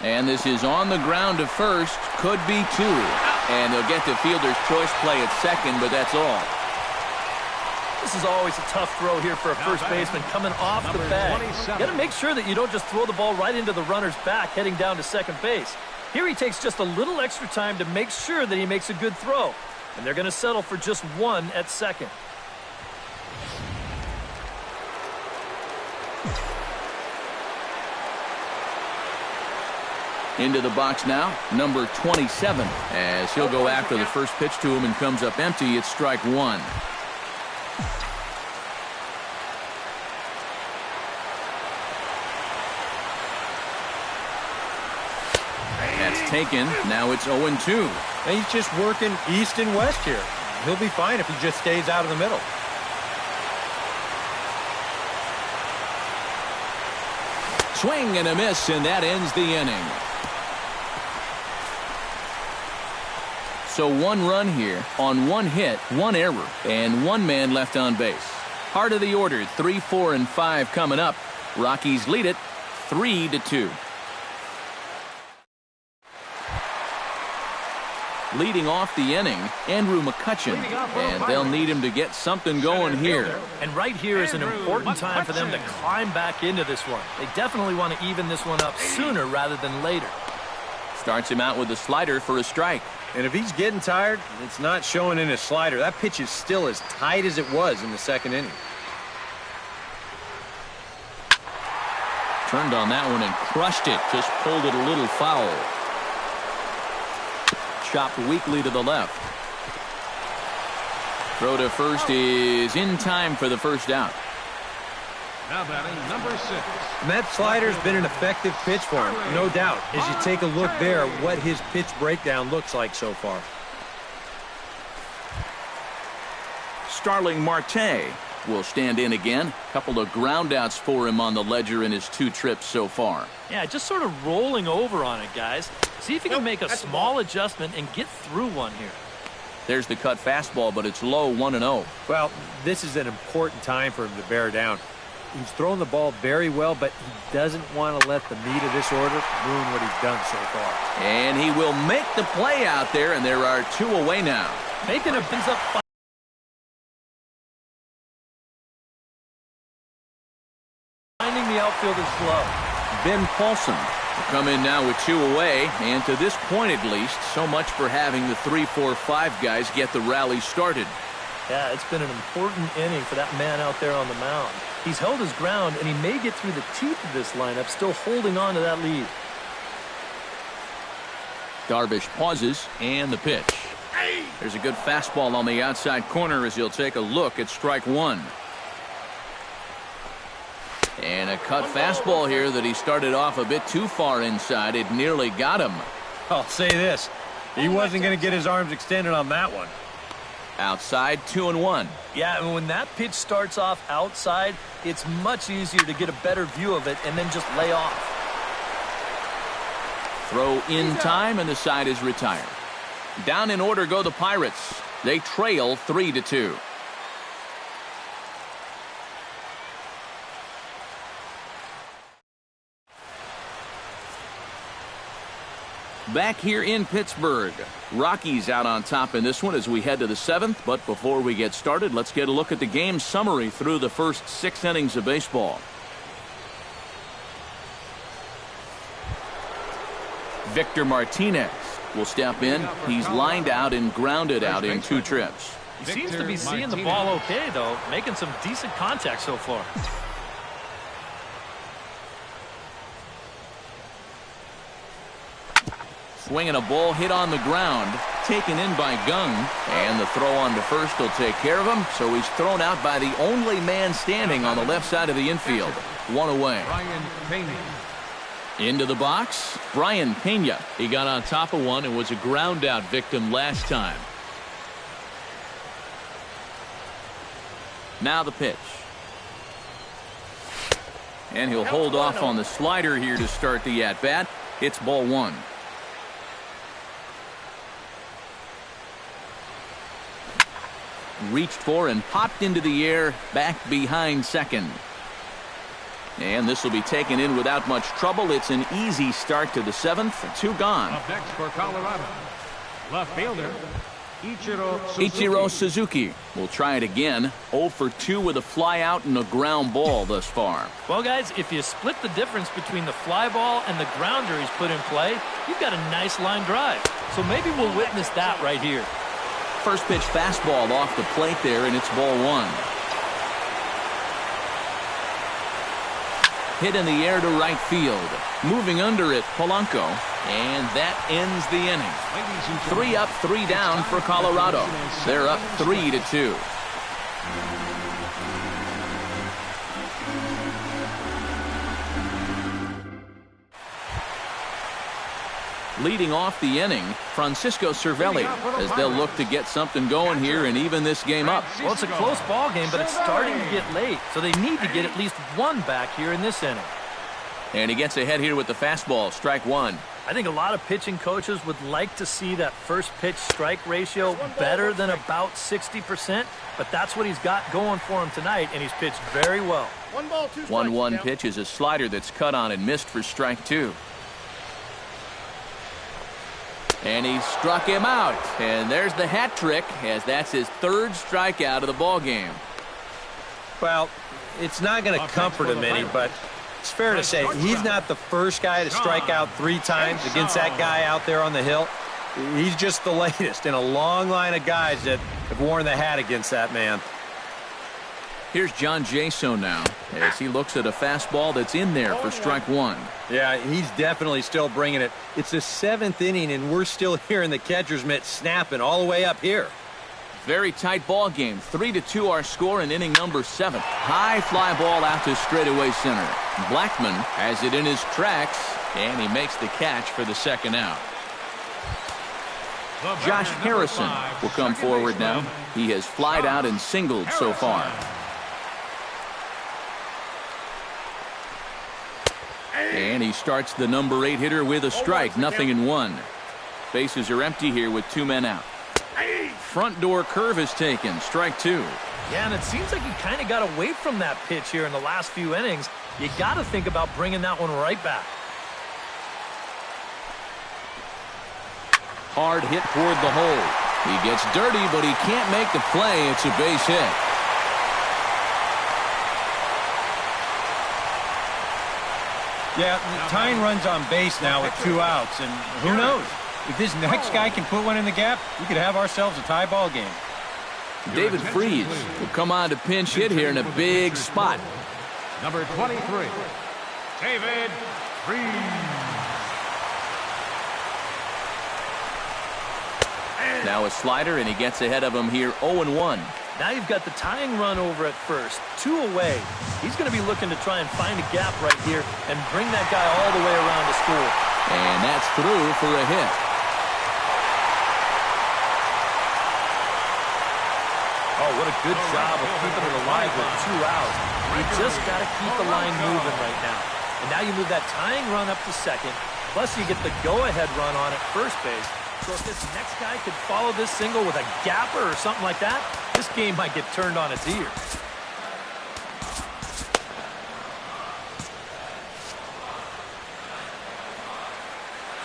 Speaker 1: And this is on the ground to first. Could be 2. And they'll get the fielder's choice play at second, but that's all.
Speaker 3: This is always a tough throw here for a first baseman coming off the bag. You got to make sure that you don't just throw the ball right into the runner's back heading down to second base. Here he takes just a little extra time to make sure that he makes a good throw. And they're going to settle for just 1 at second.
Speaker 1: Into the box now, number 27, as he'll go after the first pitch to him and comes up empty. It's strike 1. That's taken. Now it's 0-2.
Speaker 5: And he's just working east and west here. He'll be fine if he just stays out of the middle.
Speaker 1: Swing and a miss, and that ends the inning. So 1 run here on 1 hit, 1 error, and 1 man left on base. Heart of the order, 3, 4, and 5 coming up. Rockies lead it 3-2. Leading off the inning, Andrew McCutchen, and they'll need him to get something going here.
Speaker 3: And right here is an important time for them to climb back into this one. They definitely want to even this one up sooner rather than later.
Speaker 1: Starts him out with a slider for a strike.
Speaker 5: And if he's getting tired, it's not showing in his slider. That pitch is still as tight as it was in the second inning.
Speaker 1: Turned on that one and crushed it. Just pulled it a little foul. Chopped weakly to the left. Throw to first is in time for the first out.
Speaker 2: Now batting number 6.
Speaker 5: And that slider's been an effective pitch for him, no doubt. As you take a look there, what his pitch breakdown looks like so far.
Speaker 1: Starling Marte will stand in again. A couple of groundouts for him on the ledger in his 2 trips so far.
Speaker 3: Yeah, just sort of rolling over on it, guys. See if you can make a small adjustment and get through one here.
Speaker 1: There's the cut fastball, but it's low, 1-0.
Speaker 5: Well, this is an important time for him to bear down. He's thrown the ball very well, but he doesn't want to let the meat of this order ruin what he's done so far.
Speaker 1: And he will make the play out there, and there are 2 away now.
Speaker 3: Making a brings up finding the outfielder slow.
Speaker 1: Ben Paulson will come in now with 2 away, and to this point at least, so much for having the 3, 4, 5 guys get the rally started.
Speaker 3: Yeah, it's been an important inning for that man out there on the mound. He's held his ground, and he may get through the teeth of this lineup, still holding on to that lead.
Speaker 1: Darvish pauses, and the pitch. There's a good fastball on the outside corner as he'll take a look at strike 1. And a cut fastball here that he started off a bit too far inside. It nearly got him.
Speaker 5: I'll say this. He wasn't going to get his arms extended on that one.
Speaker 1: Outside, 2-1.
Speaker 3: Yeah, and when that pitch starts off outside, it's much easier to get a better view of it and then just lay off.
Speaker 1: Throw in time, and the side is retired. Down in order go the Pirates. They trail 3-2. Back here in Pittsburgh, Rockies out on top in this one as we head to the 7th. But before we get started, let's get a look at the game summary through the first 6 innings of baseball. Victor Martinez will step in. He's lined out and grounded out in 2 trips.
Speaker 3: He seems to be seeing the ball okay, though, making some decent contact so far.
Speaker 1: Swinging a ball hit on the ground, taken in by Gung, and the throw on to first will take care of him, so he's thrown out by the only man standing on the left side of the infield. 1 away.
Speaker 2: Brian Pena.
Speaker 1: Into the box, Brian Pena. He got on top of one and was a ground out victim last time. Now the pitch. And he'll hold off on the slider here to start the at-bat. It's ball 1. Reached for and popped into the air, back behind second. And this will be taken in without much trouble. It's an easy start to the 7th. 2 gone.
Speaker 2: Up next for Colorado, left fielder
Speaker 1: Ichiro Suzuki will try it again. 0 for 2 with a fly out and a ground ball thus far.
Speaker 3: Well, guys, if you split the difference between the fly ball and the grounder he's put in play, you've got a nice line drive. So maybe we'll witness that right here.
Speaker 1: First pitch fastball off the plate there, and it's ball 1. Hit in the air to right field. Moving under it, Polanco. And that ends the inning. 3 up, 3 down for Colorado. They're up 3-2. Leading off the inning, Francisco Cervelli, as they'll look to get something going here and even this game up.
Speaker 3: Well, it's a close ball game, but it's starting to get late, so they need to get at least 1 back here in this inning.
Speaker 1: And he gets ahead here with the fastball, strike 1.
Speaker 3: I think a lot of pitching coaches would like to see that first pitch strike ratio better than about 60%, but that's what he's got going for him tonight, and he's pitched very well.
Speaker 1: 1-1 pitch is a slider that's cut on and missed for strike 2. And he struck him out. And there's the hat trick, as that's his 3rd strikeout of the ball game.
Speaker 5: Well, it's not going to comfort him any, but it's fair to say he's not the first guy to strike out 3 times against that guy out there on the hill. He's just the latest in a long line of guys that have worn the hat against that man.
Speaker 1: Here's John Jaso now, as he looks at a fastball that's in there for strike 1.
Speaker 5: Yeah, he's definitely still bringing it. It's the 7th inning, and we're still hearing the catcher's mitt snapping all the way up here.
Speaker 1: Very tight ball game. 3-2 our score in inning number 7. High fly ball out to straightaway center. Blackman has it in his tracks, and he makes the catch for the second out. Josh Harrison will come forward now. He has flied out and singled so far. And he starts the number 8 hitter with a strike. 0-1. Bases are empty here with 2 men out. Front door curve is taken. Strike 2.
Speaker 3: Yeah, and it seems like he kind of got away from that pitch here in the last few innings. You got to think about bringing that one right back.
Speaker 1: Hard hit toward the hole. He gets dirty, but he can't make the play. It's a base hit.
Speaker 5: Yeah, tying runs on base now with 2 outs, and who knows? If this next guy can put one in the gap, we could have ourselves a tie ball game.
Speaker 1: David Freese will come on to pinch hit here in a big spot.
Speaker 2: Number 23, David Freese.
Speaker 1: Now a slider, and he gets ahead of him here 0-1.
Speaker 3: Now you've got the tying run over at first. 2 away. He's going to be looking to try and find a gap right here and bring that guy all the way around to score.
Speaker 1: And that's through for a hit.
Speaker 3: Oh, what a good job of keeping it alive with 2 outs. You just got to keep the line moving right now. And now you move that tying run up to second, plus you get the go-ahead run on at first base. So if this next guy could follow this single with a gapper or something like that, this game might get turned on its ear.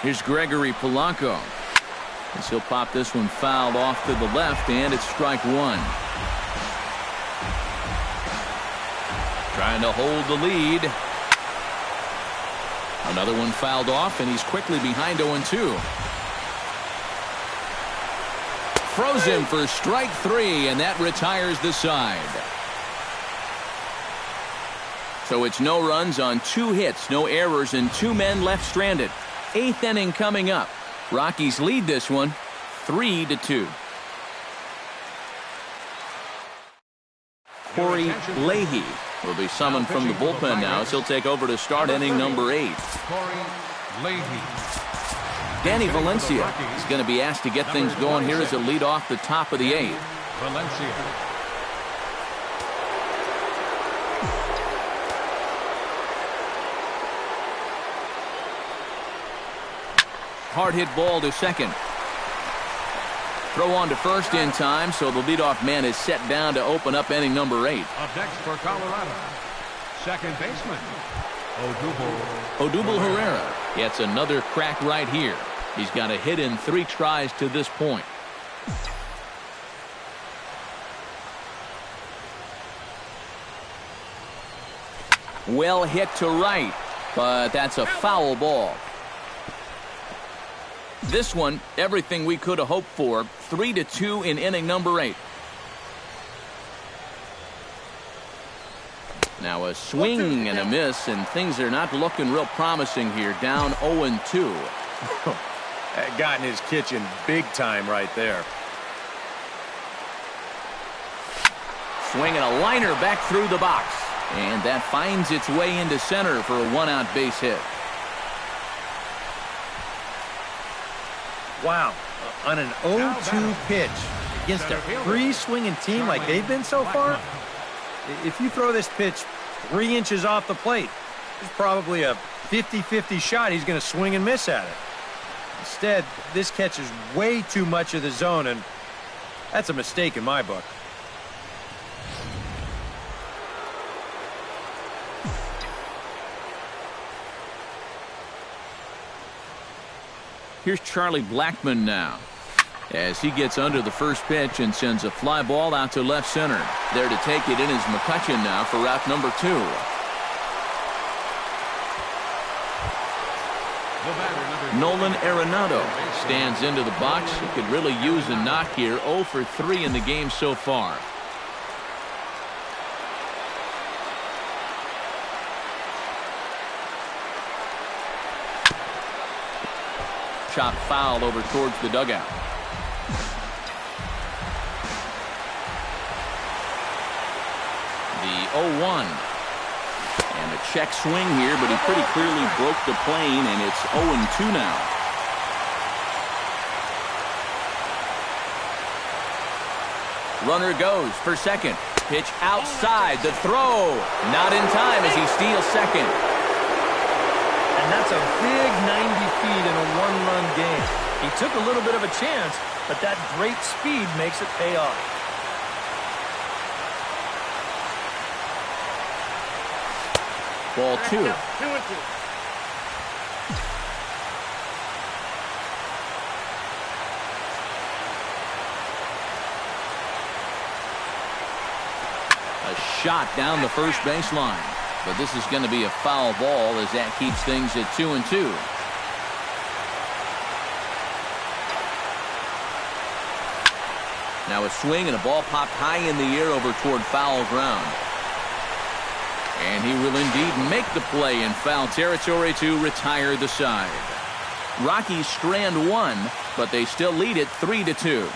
Speaker 1: Here's Gregory Polanco. As he'll pop this one fouled off to the left, and it's strike 1. Trying to hold the lead. Another one fouled off, and he's quickly behind 0-2. Throws him for strike 3, and that retires the side. So it's no runs on 2 hits, no errors, and 2 men left stranded. 8th inning coming up. Rockies lead this one 3-2. Corey Leahy will be summoned from the bullpen now, as he'll take over to start inning number 8.
Speaker 2: Corey Leahy.
Speaker 1: Danny Valencia is going to be asked to get things going here as a lead off the top of the 8th.
Speaker 2: Valencia.
Speaker 1: Hard hit ball to second. Throw on to first in time, so the leadoff man is set down to open up inning number 8.
Speaker 2: Up next for Colorado, second baseman,
Speaker 1: Odubel Herrera gets another crack right here. He's got a hit in 3 tries to this point. Well hit to right, but that's a foul ball. This one, everything we could have hoped for. 3-2 in inning number 8. Now a swing and a miss, and things are not looking real promising here. Down 0-2.
Speaker 5: That got in his kitchen big time right there.
Speaker 1: Swinging a liner back through the box. And that finds its way into center for a 1-out base hit.
Speaker 5: Wow, on an 0-2 pitch against a free-swinging team like they've been so far, if you throw this pitch 3 inches off the plate, there's probably a 50-50 shot he's going to swing and miss at it. Instead, this catches way too much of the zone, and that's a mistake in my book.
Speaker 1: Here's Charlie Blackman now, as he gets under the first pitch and sends a fly ball out to left center. There to take it in is McCutchen now for route number 2. Nolan Arenado stands into the box. He could really use a knock here. 0 for 3 in the game so far. Chop foul over towards the dugout. 0-1. And a check swing here, but he pretty clearly broke the plane, and it's 0-2 now. Runner goes for second. Pitch outside. The throw. Not in time as he steals second.
Speaker 3: And that's a big 90 feet in a one-run game. He took a little bit of a chance, but that great speed makes it pay off.
Speaker 1: Ball 2.
Speaker 3: 2-2.
Speaker 1: A shot down the first baseline. But this is going to be a foul ball as that keeps things at 2-2. Now a swing and a ball popped high in the air over toward foul ground. And he will indeed make the play in foul territory to retire the side. Rockies strand one, but they still lead it 3-2.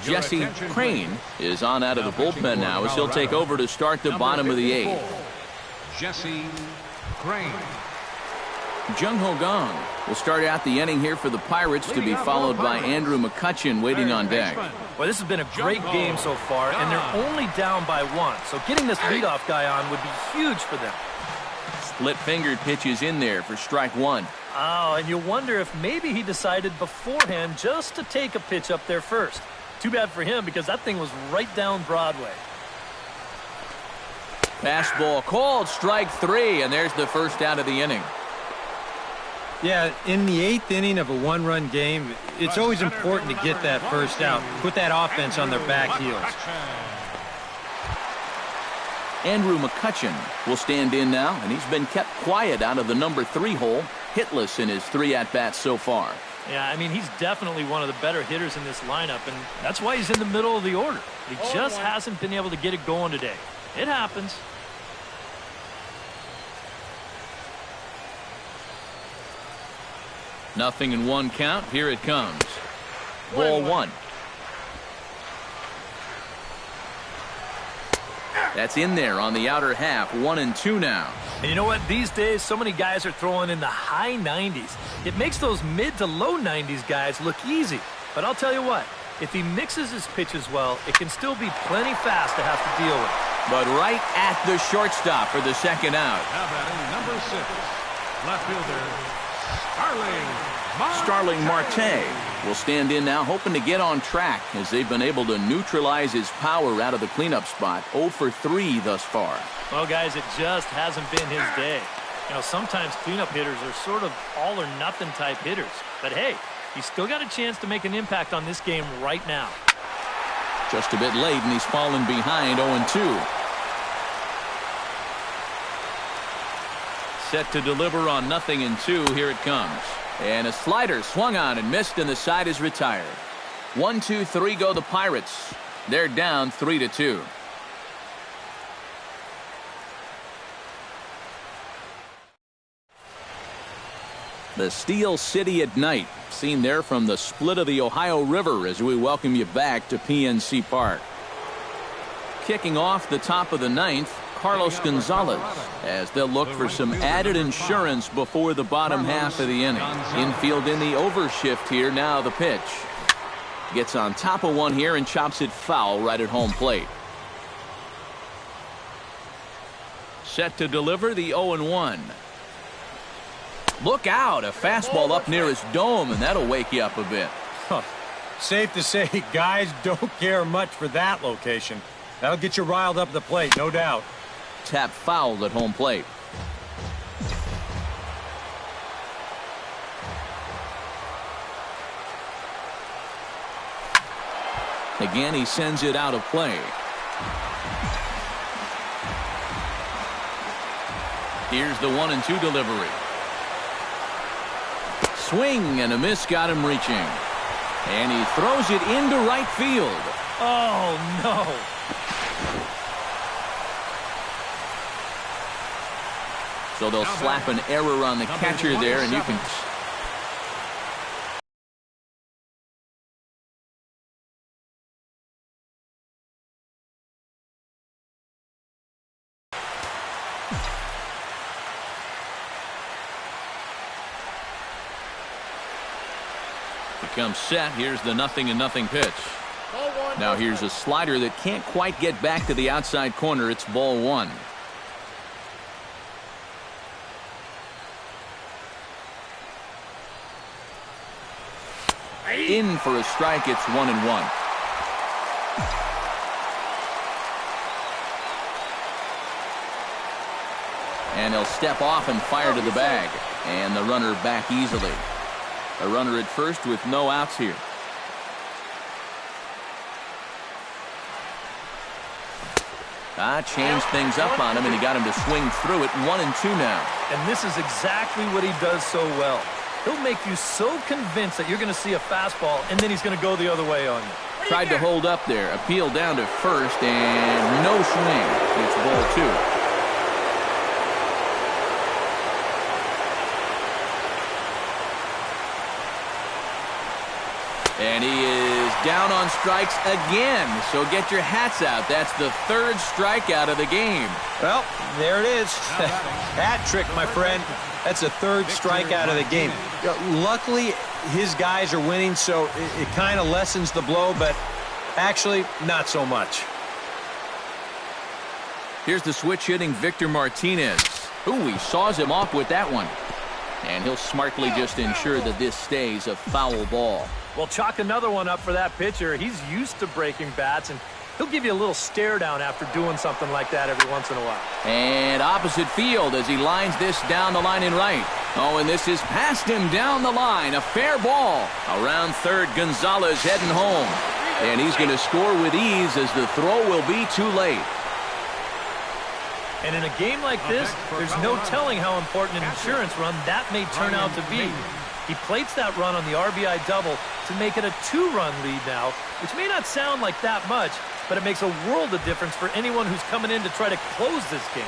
Speaker 1: Jesse Crane is on out of the bullpen now as he'll take over to start the bottom of the 8th.
Speaker 2: Jesse Crane.
Speaker 1: Jung Ho Gong will start out the inning here for the Pirates, to be followed by Andrew McCutchen waiting on deck.
Speaker 3: Well, this has been a great game so far, and they're only down by 1. So getting this leadoff guy on would be huge for them.
Speaker 1: Split-fingered pitches in there for strike 1.
Speaker 3: Oh, and you wonder if maybe he decided beforehand just to take a pitch up there first. Too bad for him, because that thing was right down Broadway.
Speaker 1: Fastball called, strike 3, and there's the first out of the inning.
Speaker 5: Yeah, in the 8th inning of a one-run game, it's always important to get that first out. Put that offense on their back heels.
Speaker 1: Andrew McCutchen will stand in now, and he's been kept quiet out of the number 3 hole, hitless in his 3 at-bats so far.
Speaker 3: Yeah, I mean, he's definitely one of the better hitters in this lineup, and that's why he's in the middle of the order. He just hasn't been able to get it going today. It happens.
Speaker 1: Nothing in 1 count. Here it comes. Ball 1. That's in there on the outer half. 1-2 now.
Speaker 3: And you know what? These days, so many guys are throwing in the high 90s. It makes those mid to low 90s guys look easy. But I'll tell you what, if he mixes his pitches well, it can still be plenty fast to have to deal with.
Speaker 1: But right at the shortstop for the second out.
Speaker 2: Now batting number 6, left fielder
Speaker 1: Starling Marte will stand in now, hoping to get on track as they've been able to neutralize his power out of the cleanup spot. 0 for 3 thus far.
Speaker 3: Well, guys, it just hasn't been his day. You know, sometimes cleanup hitters are sort of all or nothing type hitters. But hey, he's still got a chance to make an impact on this game right now.
Speaker 1: Just a bit late, and he's fallen behind 0-2. Set to deliver on 0-2. Here it comes. And a slider swung on and missed, and the side is retired. 1-2-3 go the Pirates. They're down 3-2. The Steel City at night, seen there from the split of the Ohio River as we welcome you back to PNC Park. Kicking off the top of the 9th, Carlos Gonzalez, as they'll look for some added insurance before the bottom half of the inning. Infield in the overshift here. Now the pitch. Gets on top of one here and chops it foul right at home plate. Set to deliver the 0-1. Look out, a fastball up near his dome, and that'll wake you up a bit.
Speaker 5: Huh. Safe to say, guys don't care much for that location. That'll get you riled up at the plate, no doubt.
Speaker 1: Tap fouled at home plate. Again, he sends it out of play. Here's the 1-2 delivery. Swing and a miss got him reaching. And he throws it into right field.
Speaker 3: Oh, no.
Speaker 1: So they'll slap an error on the catcher there, and you can... Becomes set. Here's the 0-0 pitch. Now here's a slider that can't quite get back to the outside corner. It's ball one. In for a strike. It's 1-1. And he'll step off and fire to the bag. And the runner back easily. A runner at first with no outs here. Changed things up on him, and he got him to swing through it. 1-2 now.
Speaker 3: And this is exactly what he does so well. He'll make you so convinced that you're going to see a fastball, and then he's going to go the other way on you.
Speaker 1: Tried to hold up there. Appeal down to first, and no swing. It's ball two. And he is down on strikes again. So get your hats out. That's the third strikeout of the game.
Speaker 5: Well, there it is. Hat trick, my friend. That's the third strikeout of the game. Luckily, his guys are winning, so it kind of lessens the blow, but actually, not so much.
Speaker 1: Here's the switch hitting Victor Martinez. Ooh, he saws him off with that one. And he'll smartly just ensure that this stays a foul ball.
Speaker 3: Well, chalk another one up for that pitcher. He's used to breaking bats, and he'll give you a little stare down after doing something like that every once in a while.
Speaker 1: And opposite field as he lines this down the line in right. Oh, and this is past him down the line. A fair ball. Around third, Gonzalez heading home. And he's going to score with ease as the throw will be too late.
Speaker 3: And in a game like this, there's no telling how important an insurance run that may turn out to be. He plates that run on the RBI double to make it a 2-run lead now, which may not sound like that much, but it makes a world of difference for anyone who's coming in to try to close this game.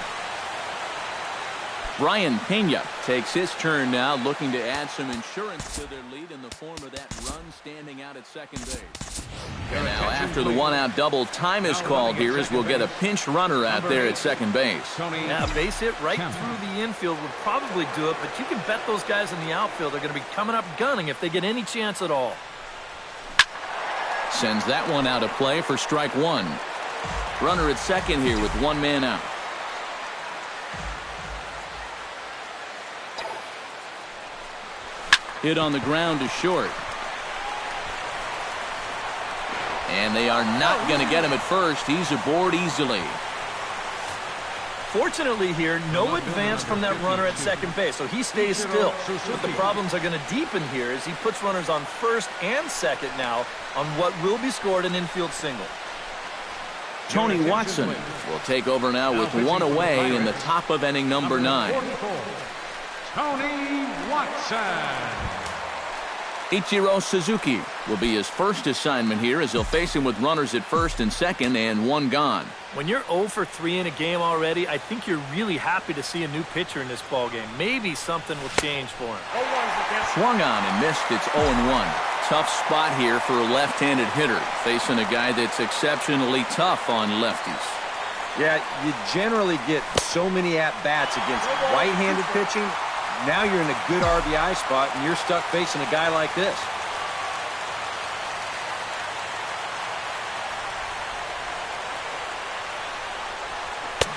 Speaker 1: Brian Pena takes his turn now, looking to add some insurance to their lead in the form of that run standing out at second base. And now after the one-out double, time is called here as we'll get a pinch runner out there at second base.
Speaker 3: Yeah, a base hit right through the infield would probably do it, but you can bet those guys in the outfield are going to be coming up gunning if they get any chance at all.
Speaker 1: Sends that one out of play for strike one. Runner at second here with one man out. Hit on the ground to short. And they are not going to get him at first. He's aboard easily.
Speaker 3: Fortunately here, no advance from that runner at second base, so he stays still. But the problems are going to deepen here as he puts runners on first and second now on what will be scored an infield single.
Speaker 1: Tony Watson will take over now with one away in the top of inning number 9.
Speaker 2: Tony Watson.
Speaker 1: Ichiro Suzuki will be his first assignment here as he'll face him with runners at first and second and one gone.
Speaker 3: When you're 0 for 3 in a game already, I think you're really happy to see a new pitcher in this ballgame. Maybe something will change for him.
Speaker 1: Swung on and missed. It's 0-1. Tough spot here for a left-handed hitter, facing a guy that's exceptionally tough on lefties.
Speaker 5: Yeah, you generally get so many at-bats against right-handed pitching. Now you're in a good RBI spot, and you're stuck facing a guy like this.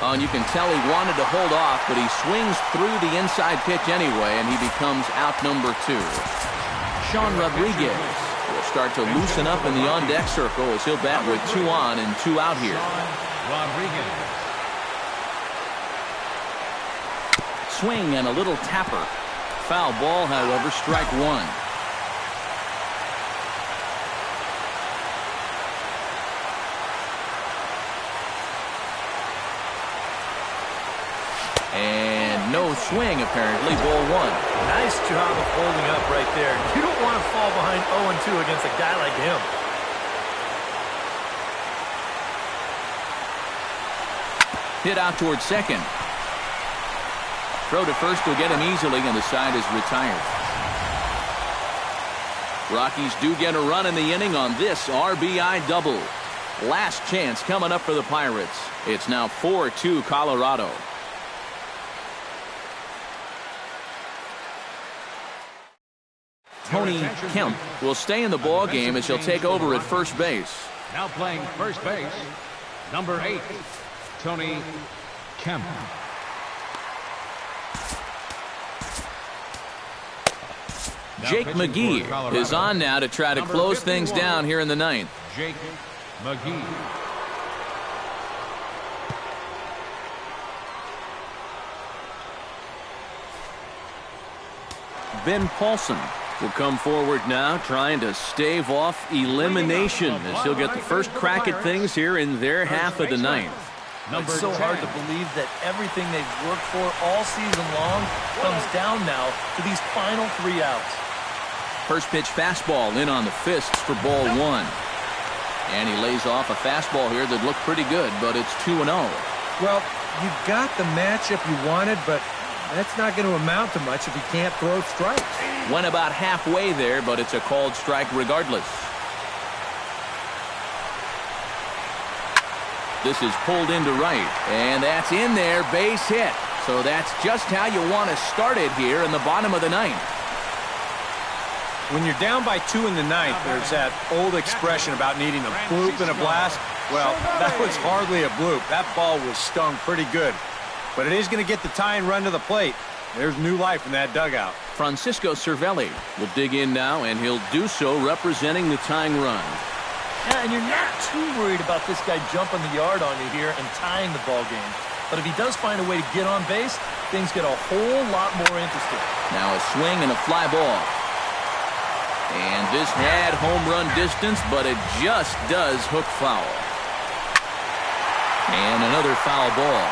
Speaker 1: Oh, and you can tell he wanted to hold off, but he swings through the inside pitch anyway, and he becomes out number 2. Sean Rodriguez will start to loosen up in the on-deck circle as he'll bat with 2 on and 2 out here.
Speaker 2: Rodriguez.
Speaker 1: Swing and a little tapper. Foul ball, however, strike one. And no No swing, apparently. Ball one.
Speaker 3: Nice job of holding up right there. You don't want to fall behind 0-2 against a guy like him.
Speaker 1: Hit out towards second. Throw to first will get him easily, and the side is retired. Rockies do get a run in the inning on this RBI double. Last chance coming up for the Pirates. It's now 4-2 Colorado. Tony Kemp will stay in the ball game as he'll take over at first base.
Speaker 2: Now playing first base, number 8, Tony Kemp.
Speaker 1: Jake McGee is on now to try to close things down here in the ninth.
Speaker 2: Jake McGee.
Speaker 1: Ben Paulson will come forward now, trying to stave off elimination as he'll get the first crack at things here in their half of the ninth.
Speaker 3: It's so hard to believe that everything they've worked for all season long comes down now to these final 3 outs.
Speaker 1: First pitch fastball in on the fists for ball one. And he lays off a fastball here that looked pretty good, but it's 2-0.
Speaker 4: Well, you got the matchup you wanted, but that's not going to amount to much if he can't throw strikes.
Speaker 1: Went about halfway there, but it's a called strike regardless. This is pulled into right, and that's in there, base hit. So that's just how you want to start it here in the bottom of the ninth.
Speaker 5: When you're down by 2 in the ninth, there's that old expression about needing a bloop and a blast. Well, that was hardly a bloop. That ball was stung pretty good. But it is going to get the tying run to the plate. There's new life in that dugout.
Speaker 1: Francisco Cervelli will dig in now, and he'll do so representing the tying run.
Speaker 3: Yeah, and you're not too worried about this guy jumping the yard on you here and tying the ball game. But if he does find a way to get on base, things get a whole lot more interesting.
Speaker 1: Now a swing and a fly ball. And this had home run distance, but it just does hook foul. And another foul ball.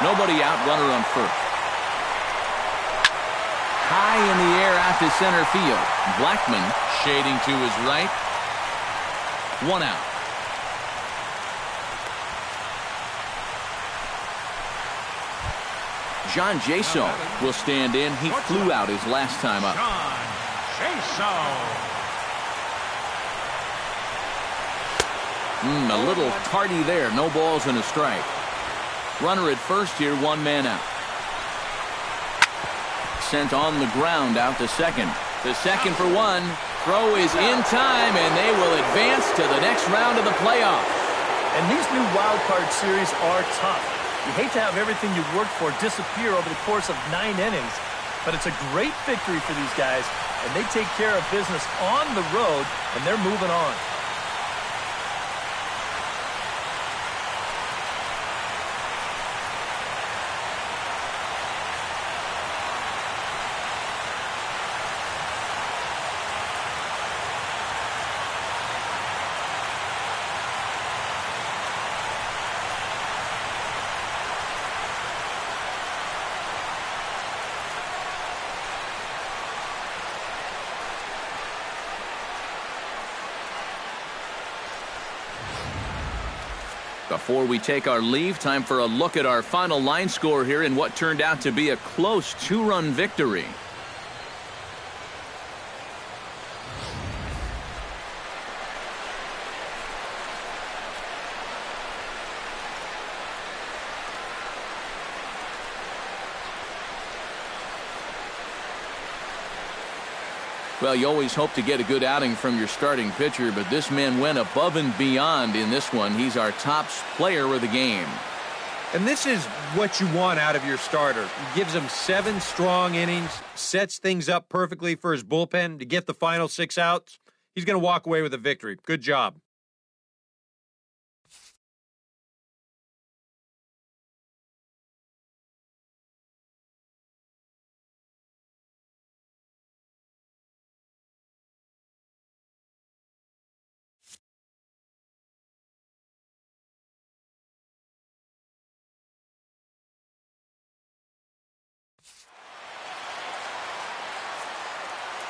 Speaker 1: Nobody out, runner on first. High in the air out to center field. Blackman shading to his right. 1 out. John Jaso will stand in. He flew out his last time up. A little tardy there. No balls and a strike. Runner at first here, 1 man out. Sent on the ground out to second. The second for 1. Throw is in time, and they will advance to the next round of the playoffs.
Speaker 3: And these new wild card series are tough. You hate to have everything you worked for disappear over the course of 9 innings, but it's a great victory for these guys, and they take care of business on the road, and they're moving on.
Speaker 1: Before we take our leave, time for a look at our final line score here in what turned out to be a close 2-run victory. Well, you always hope to get a good outing from your starting pitcher, but this man went above and beyond in this one. He's our top player of the game.
Speaker 4: And this is what you want out of your starter. He gives him 7 strong innings, sets things up perfectly for his bullpen to get the final 6 outs. He's going to walk away with a victory. Good job.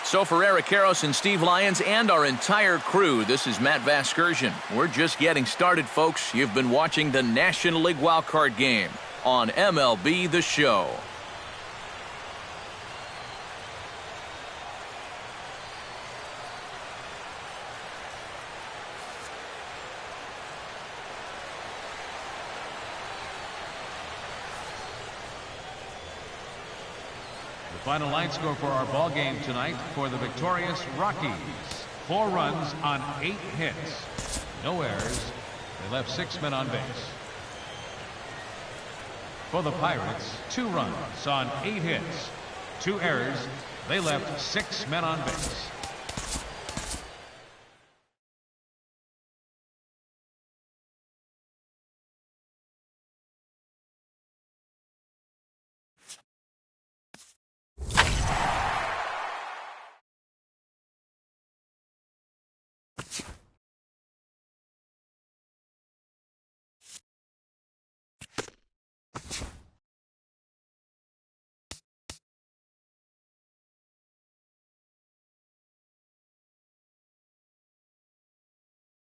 Speaker 1: So for Eric Karros and Steve Lyons and our entire crew, this is Matt Vasgersian. We're just getting started, folks. You've been watching the National League Wildcard game on MLB The Show.
Speaker 2: Final line score for our ball game tonight for the victorious Rockies. 4 runs on 8 hits. No errors. They left 6 men on base. For the Pirates, 2 runs on 8 hits. 2 errors. They left 6 men on base.